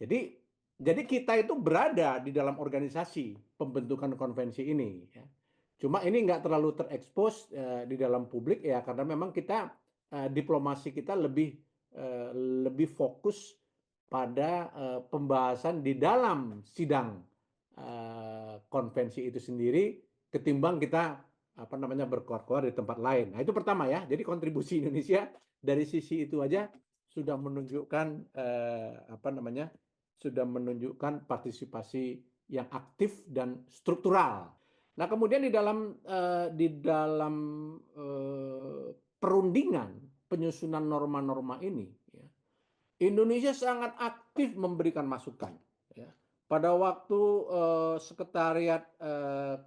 Jadi kita itu berada di dalam organisasi pembentukan konvensi ini. Ya. Cuma ini nggak terlalu terekspos di dalam publik ya karena memang kita diplomasi kita lebih fokus pada pembahasan di dalam sidang konvensi itu sendiri ketimbang kita berkoar-koar di tempat lain. Nah, itu pertama ya. Jadi kontribusi Indonesia dari sisi itu aja sudah menunjukkan sudah menunjukkan partisipasi yang aktif dan struktural. Nah, kemudian di dalam perundingan penyusunan norma-norma ini, ya, Indonesia sangat aktif memberikan masukan. Ya. Pada waktu sekretariat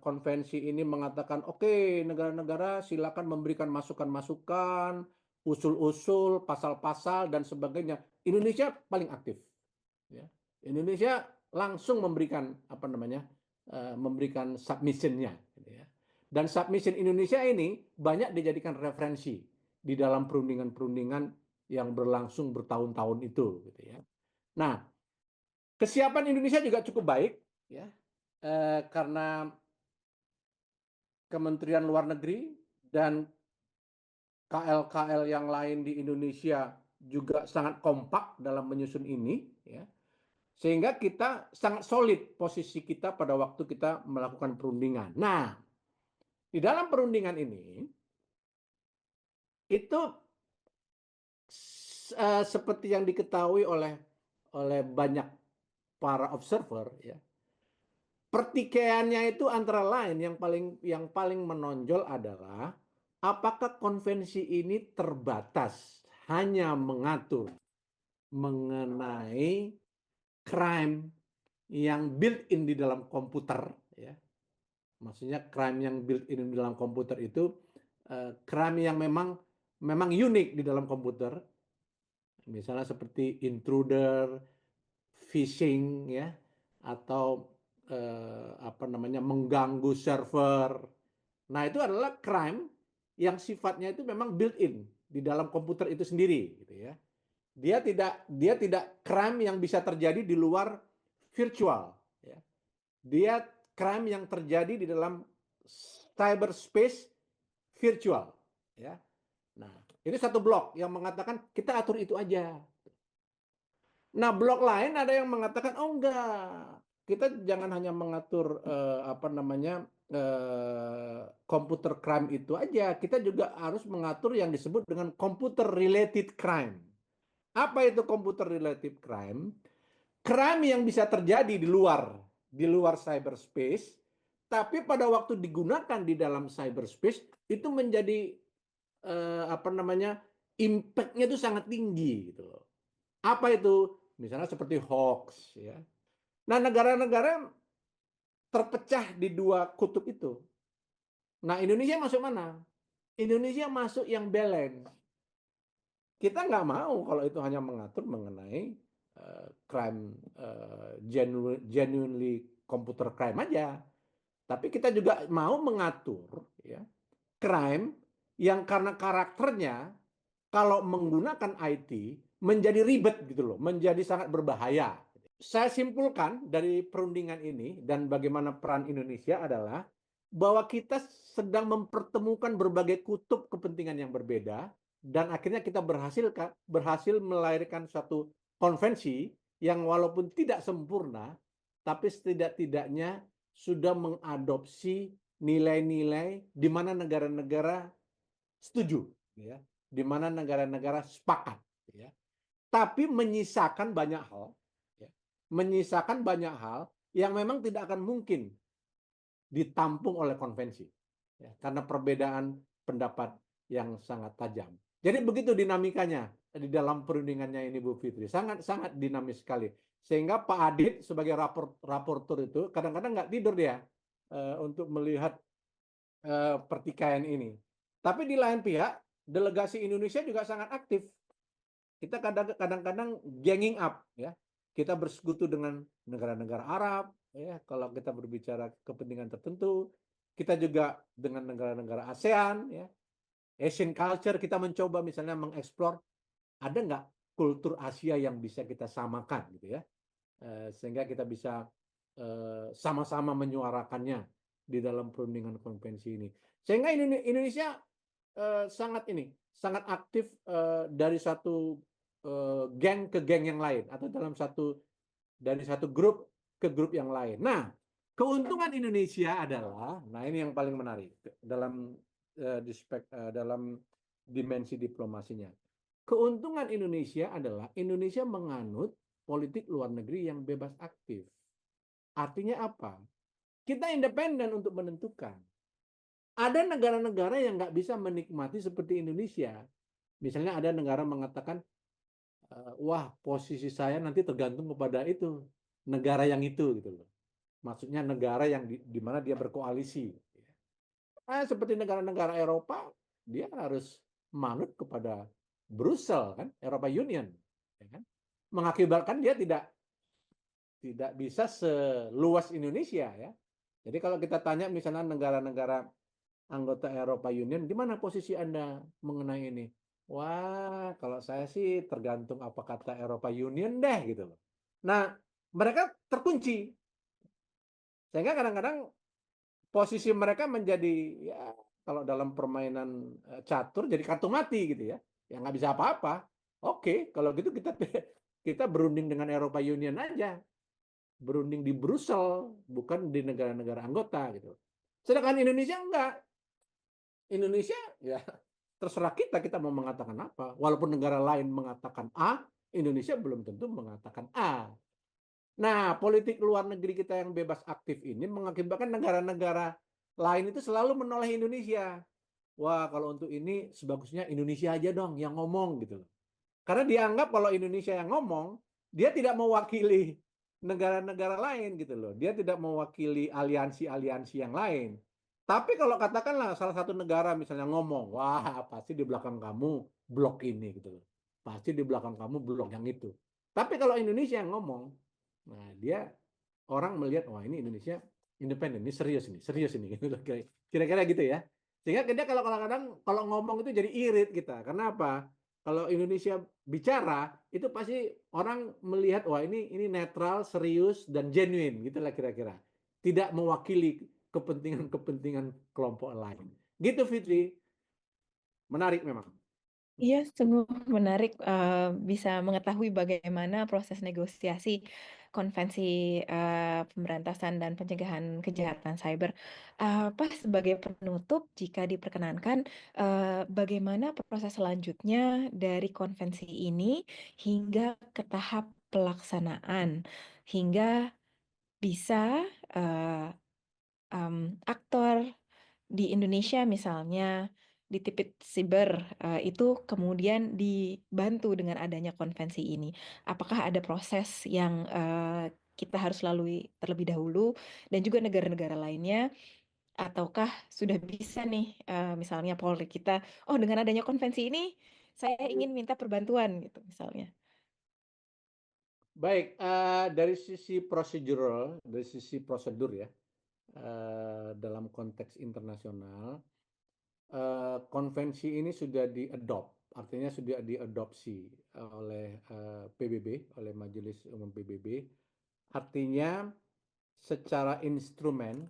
konvensi ini mengatakan, oke, negara-negara silakan memberikan masukan-masukan, usul-usul, pasal-pasal dan sebagainya. Indonesia paling aktif. Ya. Indonesia langsung memberikan memberikan submission-nya. Gitu ya. Dan submission Indonesia ini banyak dijadikan referensi di dalam perundingan-perundingan yang berlangsung bertahun-tahun itu. Gitu ya. Nah, kesiapan Indonesia juga cukup baik, ya, karena Kementerian Luar Negeri dan KL-KL yang lain di Indonesia juga sangat kompak dalam menyusun ini, ya. Sehingga kita sangat solid posisi kita pada waktu kita melakukan perundingan. Nah, di dalam perundingan ini, itu seperti yang diketahui oleh banyak para observer, ya, pertikaiannya itu antara lain yang paling menonjol adalah apakah konvensi ini terbatas hanya mengatur mengenai crime yang built-in di dalam komputer, ya. Maksudnya crime yang built-in di dalam komputer itu crime yang memang unik di dalam komputer, misalnya seperti intruder, phishing, ya, atau mengganggu server. Nah, itu adalah crime yang sifatnya itu memang built-in di dalam komputer itu sendiri, gitu ya. Dia tidak crime yang bisa terjadi di luar virtual, ya. Dia crime yang terjadi di dalam cyberspace virtual, ya. Nah, ini satu blok yang mengatakan kita atur itu aja. Nah, blok lain ada yang mengatakan oh enggak, kita jangan hanya mengatur computer crime itu aja, kita juga harus mengatur yang disebut dengan computer related crime. Apa itu computer related crime? Crime yang bisa terjadi di luar cyberspace, tapi pada waktu digunakan di dalam cyberspace itu menjadi impact-nya itu sangat tinggi gitu loh. Apa itu? Misalnya seperti hoax, ya. Nah, negara-negara terpecah di dua kutub itu. Nah, Indonesia masuk mana? Indonesia masuk yang balance. Kita nggak mau kalau itu hanya mengatur mengenai crime genuinely computer crime aja. Tapi kita juga mau mengatur, ya, crime yang karena karakternya kalau menggunakan IT menjadi ribet gitu loh, menjadi sangat berbahaya. Saya simpulkan dari perundingan ini dan bagaimana peran Indonesia adalah bahwa kita sedang mempertemukan berbagai kutub kepentingan yang berbeda dan akhirnya kita berhasil melahirkan suatu konvensi yang walaupun tidak sempurna tapi setidak-tidaknya sudah mengadopsi nilai-nilai di mana negara-negara setuju, ya, di mana negara-negara sepakat, ya. Tapi menyisakan banyak hal, ya, yang memang tidak akan mungkin ditampung oleh konvensi, ya, karena perbedaan pendapat yang sangat tajam. Jadi begitu dinamikanya di dalam perundingannya ini, Bu Fitri, sangat dinamis sekali. Sehingga Pak Adit sebagai raportor itu kadang-kadang nggak tidur dia untuk melihat pertikaian ini. Tapi di lain pihak, delegasi Indonesia juga sangat aktif. Kita kadang-kadang ganging up, ya. Kita bersekutu dengan negara-negara Arab, ya, kalau kita berbicara kepentingan tertentu. Kita juga dengan negara-negara ASEAN, ya. Asian culture, kita mencoba misalnya mengeksplor ada nggak kultur Asia yang bisa kita samakan, gitu ya. Sehingga kita bisa sama-sama menyuarakannya di dalam perundingan konvensi ini. Sehingga Indonesia sangat aktif dari satu geng ke geng yang lain atau dari satu grup ke grup yang lain. Nah, keuntungan Indonesia adalah, nah ini yang paling menarik dalam dalam dimensi diplomasinya. Keuntungan Indonesia adalah Indonesia menganut politik luar negeri yang bebas aktif. Artinya apa? Kita independen untuk menentukan. Ada negara-negara yang nggak bisa menikmati seperti Indonesia. Misalnya ada negara mengatakan, wah posisi saya nanti tergantung kepada itu, negara yang itu, gitu loh. Maksudnya negara yang di mana dia berkoalisi. Seperti negara-negara Eropa, dia harus manut kepada Brussel, kan, Eropa Union, ya kan? Mengakibatkan dia tidak bisa seluas Indonesia, ya. Jadi kalau kita tanya misalnya negara-negara anggota Eropa Union, di mana posisi Anda mengenai ini? Wah, kalau saya sih tergantung apa kata Eropa Union deh, gitu loh. Nah, mereka terkunci. Sehingga kadang-kadang posisi mereka menjadi, ya, kalau dalam permainan catur jadi kartu mati gitu ya. Ya nggak bisa apa-apa. Oke, kalau gitu kita berunding dengan Eropa Union aja. Berunding di Brussel, bukan di negara-negara anggota gitu. Sedangkan Indonesia enggak. Indonesia ya terserah kita mau mengatakan apa. Walaupun negara lain mengatakan A, Indonesia belum tentu mengatakan A. Nah, politik luar negeri kita yang bebas aktif ini mengakibatkan negara-negara lain itu selalu menoleh Indonesia. Wah, kalau untuk ini sebagusnya Indonesia aja dong yang ngomong gitu loh. Karena dianggap kalau Indonesia yang ngomong, dia tidak mewakili negara-negara lain gitu loh. Dia tidak mewakili aliansi-aliansi yang lain. Tapi kalau katakanlah salah satu negara misalnya ngomong, wah pasti di belakang kamu blok ini gitu loh. Pasti di belakang kamu blok yang itu. Tapi kalau Indonesia yang ngomong, nah dia orang melihat, wah ini Indonesia independen, ini serius ini gitu loh. Kira-kira gitu ya. Sehingga dia kalau kadang-kadang kalau ngomong itu jadi irit kita. Karena apa? Kalau Indonesia bicara itu pasti orang melihat wah ini netral, serius dan genuine gitulah kira-kira. Tidak mewakili kepentingan-kepentingan kelompok lain. Gitu Fitri. Menarik memang. Iya, sungguh menarik, bisa mengetahui bagaimana proses negosiasi konvensi, pemberantasan dan pencegahan kejahatan cyber. Pak, sebagai penutup, jika diperkenankan, bagaimana proses selanjutnya dari konvensi ini hingga ke tahap pelaksanaan, hingga bisa, aktor di Indonesia misalnya, di Tipit Siber, itu kemudian dibantu dengan adanya konvensi ini. Apakah ada proses yang, kita harus lalui terlebih dahulu dan juga negara-negara lainnya, ataukah sudah bisa nih, misalnya Polri kita, "Oh, dengan adanya konvensi ini, saya ingin minta perbantuan," gitu misalnya. Baik, dari sisi prosedural, dari sisi prosedur ya, dalam konteks internasional, konvensi ini sudah diadopt, artinya sudah diadopsi oleh PBB, oleh Majelis Umum PBB. Artinya secara instrumen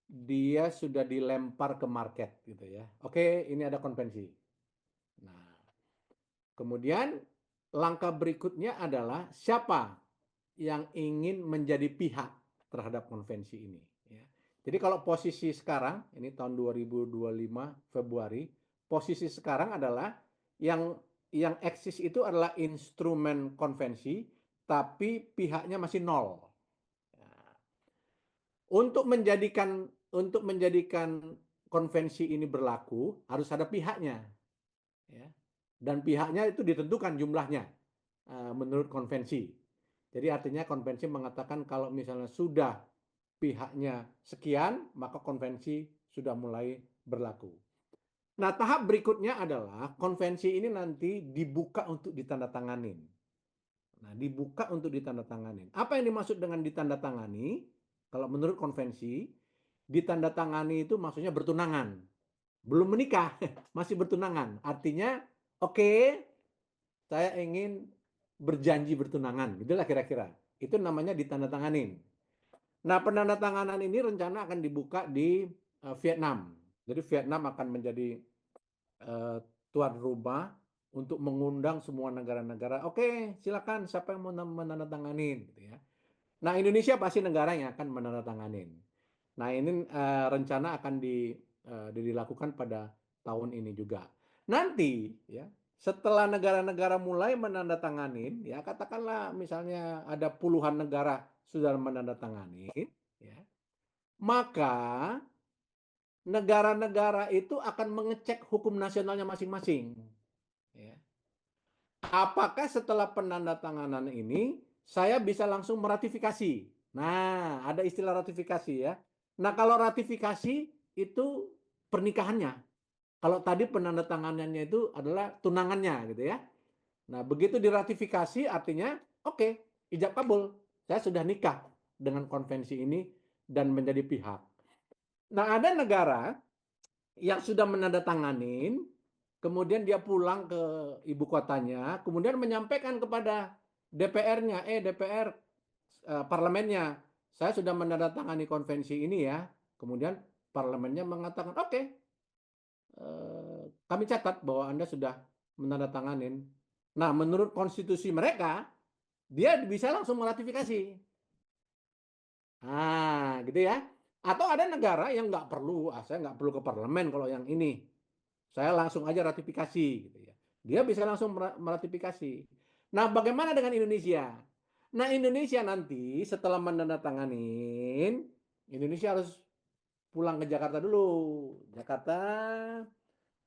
dia sudah dilempar ke market gitu ya. Oke, ini ada konvensi. Nah, kemudian langkah berikutnya adalah siapa yang ingin menjadi pihak terhadap konvensi ini. Ya. Jadi kalau posisi sekarang, ini tahun 2025 Februari, posisi sekarang adalah yang eksis itu adalah instrumen konvensi, tapi pihaknya masih nol. Nah, untuk menjadikan konvensi ini berlaku harus ada pihaknya, ya. Dan pihaknya itu ditentukan jumlahnya menurut konvensi. Jadi artinya konvensi mengatakan kalau misalnya sudah pihaknya sekian, maka konvensi sudah mulai berlaku. Nah, tahap berikutnya adalah konvensi ini nanti dibuka untuk ditandatanganin. Nah, dibuka untuk ditandatanganin. Apa yang dimaksud dengan ditandatangani? Kalau menurut konvensi, ditandatangani itu maksudnya bertunangan. Belum menikah, masih bertunangan. Artinya, oke, saya ingin berjanji bertunangan. Itulah kira-kira. Itu namanya ditandatanganin. Nah, penandatanganan ini rencana akan dibuka di Vietnam. Jadi Vietnam akan menjadi tuan rumah untuk mengundang semua negara-negara. Oke, silakan siapa yang mau menandatanganin gitu ya. Nah, Indonesia pasti negara yang akan menandatanganin. Nah, ini rencana akan dilakukan pada tahun ini juga. Nanti ya, setelah negara-negara mulai menandatanganin, ya katakanlah misalnya ada puluhan negara sudah menandatangani, ya, maka negara-negara itu akan mengecek hukum nasionalnya masing-masing. Ya. Apakah setelah penandatanganan ini saya bisa langsung meratifikasi? Nah, ada istilah ratifikasi ya. Nah, kalau ratifikasi itu pernikahannya. Kalau tadi penandatanganannya itu adalah tunangannya gitu ya. Nah, begitu diratifikasi artinya oke, ijab kabul. Saya sudah nikah dengan konvensi ini dan menjadi pihak. Nah, ada negara yang sudah menandatanganin, kemudian dia pulang ke ibu kotanya, kemudian menyampaikan kepada DPR-nya, DPR parlemennya, saya sudah menandatangani konvensi ini ya. Kemudian parlemennya mengatakan, oke, kami catat bahwa Anda sudah menandatanganin. Nah, menurut konstitusi mereka, dia bisa langsung meratifikasi. Nah, gitu ya. Atau ada negara yang nggak perlu, saya nggak perlu ke parlemen kalau yang ini. Saya langsung aja ratifikasi gitu ya. Dia bisa langsung meratifikasi. Nah, bagaimana dengan Indonesia? Nah, Indonesia nanti setelah menandatanganin, Indonesia harus pulang ke Jakarta dulu. Jakarta,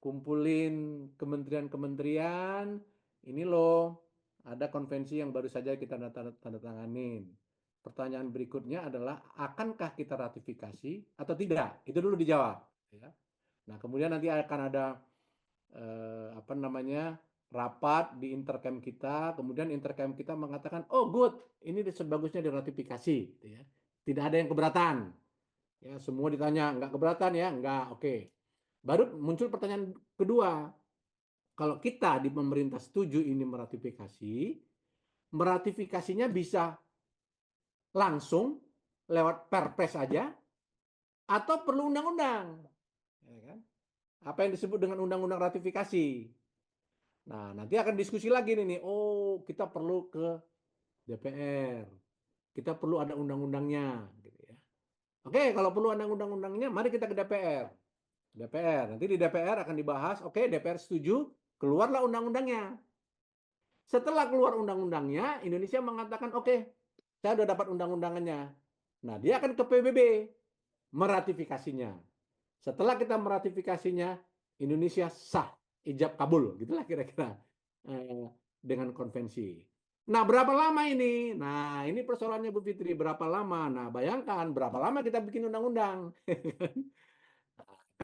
kumpulin kementerian-kementerian, ini loh Ada konvensi yang baru saja kita tanda tanganin. Pertanyaan berikutnya adalah, akankah kita ratifikasi atau tidak? Itu dulu dijawab. Ya. Nah, kemudian nanti akan ada rapat di intercamp kita. Kemudian intercamp kita mengatakan, oh good, ini sebagusnya diratifikasi. Gitu ya. Tidak ada yang keberatan. Ya, semua ditanya, nggak keberatan ya? Nggak, oke. Baru muncul pertanyaan kedua. Kalau kita di pemerintah setuju ini meratifikasinya bisa langsung lewat perpres aja atau perlu undang-undang. Ya kan? Apa yang disebut dengan undang-undang ratifikasi. Nah, nanti akan diskusi lagi nih. Oh, kita perlu ke DPR. Kita perlu ada undang-undangnya. Gitu ya. Oke, kalau perlu ada undang-undangnya, mari kita ke DPR. Nanti di DPR akan dibahas. Oke, DPR setuju, keluarlah undang-undangnya. Setelah keluar undang-undangnya, Indonesia mengatakan, oke, saya sudah dapat undang-undangannya. Nah, dia akan ke PBB meratifikasinya. Setelah kita meratifikasinya, Indonesia sah, ijab kabul, gitulah kira-kira dengan konvensi. Nah, berapa lama ini? Nah, ini persoalannya Bu Fitri, berapa lama? Nah, bayangkan berapa lama kita bikin undang-undang.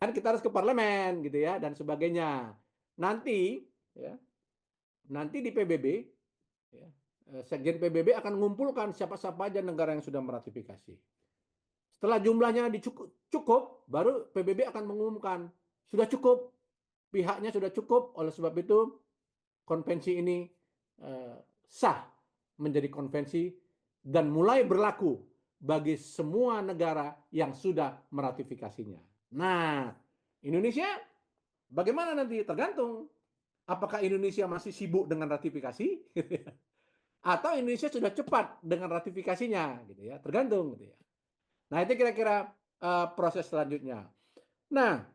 Kan kita harus ke parlemen gitu ya dan sebagainya. Nanti ya, nanti di PBB ya, Sekjen PBB akan mengumpulkan siapa-siapa aja negara yang sudah meratifikasi. Setelah jumlahnya cukup, baru PBB akan mengumumkan sudah cukup, pihaknya sudah cukup. Oleh sebab itu konvensi ini sah menjadi konvensi dan mulai berlaku bagi semua negara yang sudah meratifikasinya. Nah, Indonesia bagaimana nanti? Tergantung. Apakah Indonesia masih sibuk dengan ratifikasi? Atau Indonesia sudah cepat dengan ratifikasinya? Gitu ya. Tergantung. Gitu ya. Nah, itu kira-kira proses selanjutnya. Nah,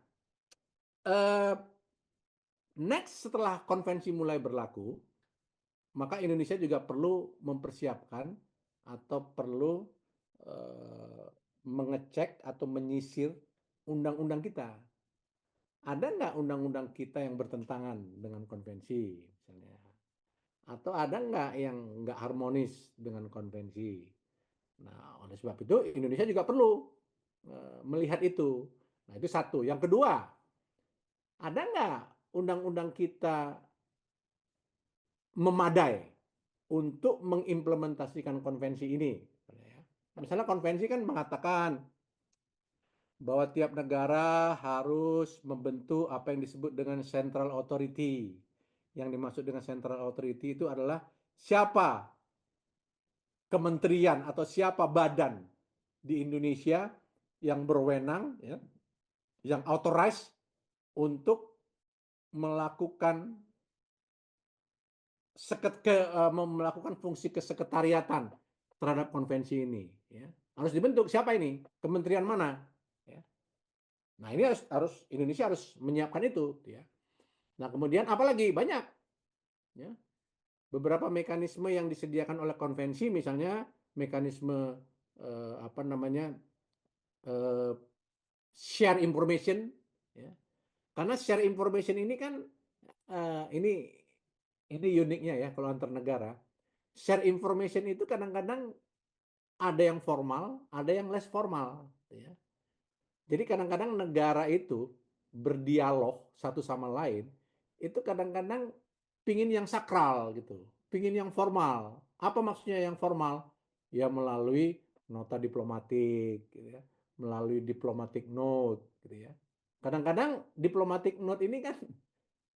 next setelah konvensi mulai berlaku, maka Indonesia juga perlu mempersiapkan atau perlu mengecek atau menyisir undang-undang kita. Ada nggak undang-undang kita yang bertentangan dengan konvensi, misalnya? Atau ada nggak yang nggak harmonis dengan konvensi? Nah, oleh sebab itu Indonesia juga perlu melihat itu. Nah, itu satu. Yang kedua, ada nggak undang-undang kita memadai untuk mengimplementasikan konvensi ini? Misalnya konvensi kan mengatakan bahwa tiap negara harus membentuk apa yang disebut dengan central authority. Yang dimaksud dengan central authority itu adalah siapa kementerian atau siapa badan di Indonesia yang berwenang, ya, yang authorized untuk melakukan melakukan fungsi kesekretariatan terhadap konvensi ini. Ya. Harus dibentuk siapa ini? Kementerian mana? Ya. Nah, ini harus Indonesia harus menyiapkan itu. Ya. Nah, kemudian apalagi banyak. Ya. Beberapa mekanisme yang disediakan oleh konvensi, misalnya mekanisme share information. Ya. Karena share information ini kan ini uniknya ya kalau antar negara. Share information itu kadang-kadang ada yang formal, ada yang less formal. Ya. Jadi kadang-kadang negara itu berdialog satu sama lain, itu kadang-kadang pingin yang sakral gitu, pingin yang formal. Apa maksudnya yang formal? Ya melalui nota diplomatik, gitu ya, melalui diplomatic note, gitu ya. Kadang-kadang diplomatic note ini kan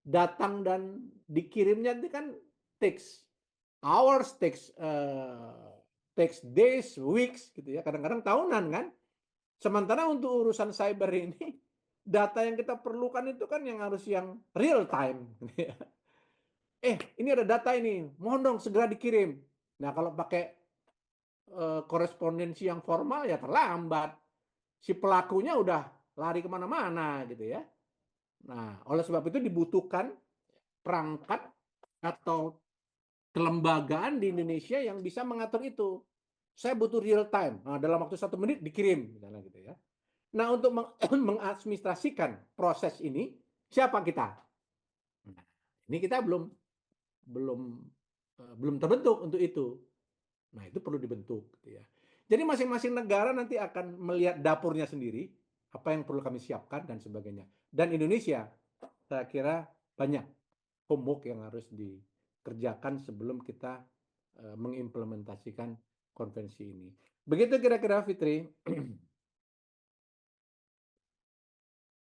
datang dan dikirimnya itu kan takes hours, takes days, weeks, gitu ya. Kadang-kadang tahunan kan. Sementara untuk urusan cyber ini, data yang kita perlukan itu kan yang harus yang real time. Ini ada data ini, mohon dong segera dikirim. Nah, kalau pakai korespondensi yang formal ya terlambat. Si pelakunya udah lari kemana-mana gitu ya. Nah, oleh sebab itu dibutuhkan perangkat atau kelembagaan di Indonesia yang bisa mengatur itu. Saya butuh real time. Nah, dalam waktu 1 menit dikirim, misalnya gitu ya. Nah, untuk mengadministrasikan proses ini, siapa kita? Nah, ini kita belum belum terbentuk untuk itu. Nah, itu perlu dibentuk gitu ya. Jadi masing-masing negara nanti akan melihat dapurnya sendiri, apa yang perlu kami siapkan dan sebagainya. Dan Indonesia, saya kira banyak homework yang harus dikerjakan sebelum kita mengimplementasikan konvensi ini. Begitu kira-kira, Fitri.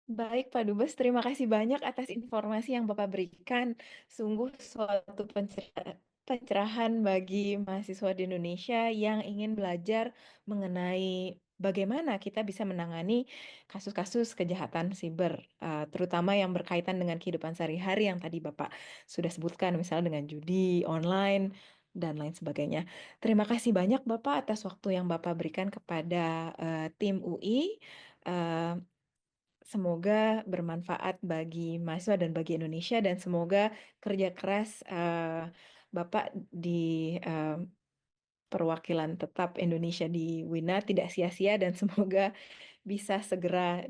Baik, Pak Dubes, terima kasih banyak atas informasi yang Bapak berikan. Sungguh suatu pencerahan bagi mahasiswa di Indonesia yang ingin belajar mengenai bagaimana kita bisa menangani kasus-kasus kejahatan siber, terutama yang berkaitan dengan kehidupan sehari-hari yang tadi Bapak sudah sebutkan, misalnya dengan judi online dan lain sebagainya. Terima kasih banyak Bapak atas waktu yang Bapak berikan kepada tim UI. Eh, Semoga bermanfaat bagi mahasiswa dan bagi Indonesia, dan semoga kerja keras Bapak di perwakilan tetap Indonesia di WINA tidak sia-sia, dan semoga bisa segera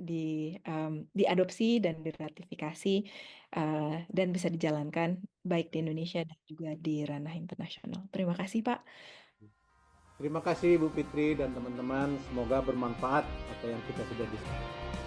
diadopsi dan diratifikasi dan bisa dijalankan baik di Indonesia dan juga di ranah internasional. Terima kasih, Pak. Terima kasih Bu Fitri dan teman-teman. Semoga bermanfaat apa yang kita sudah diskusikan.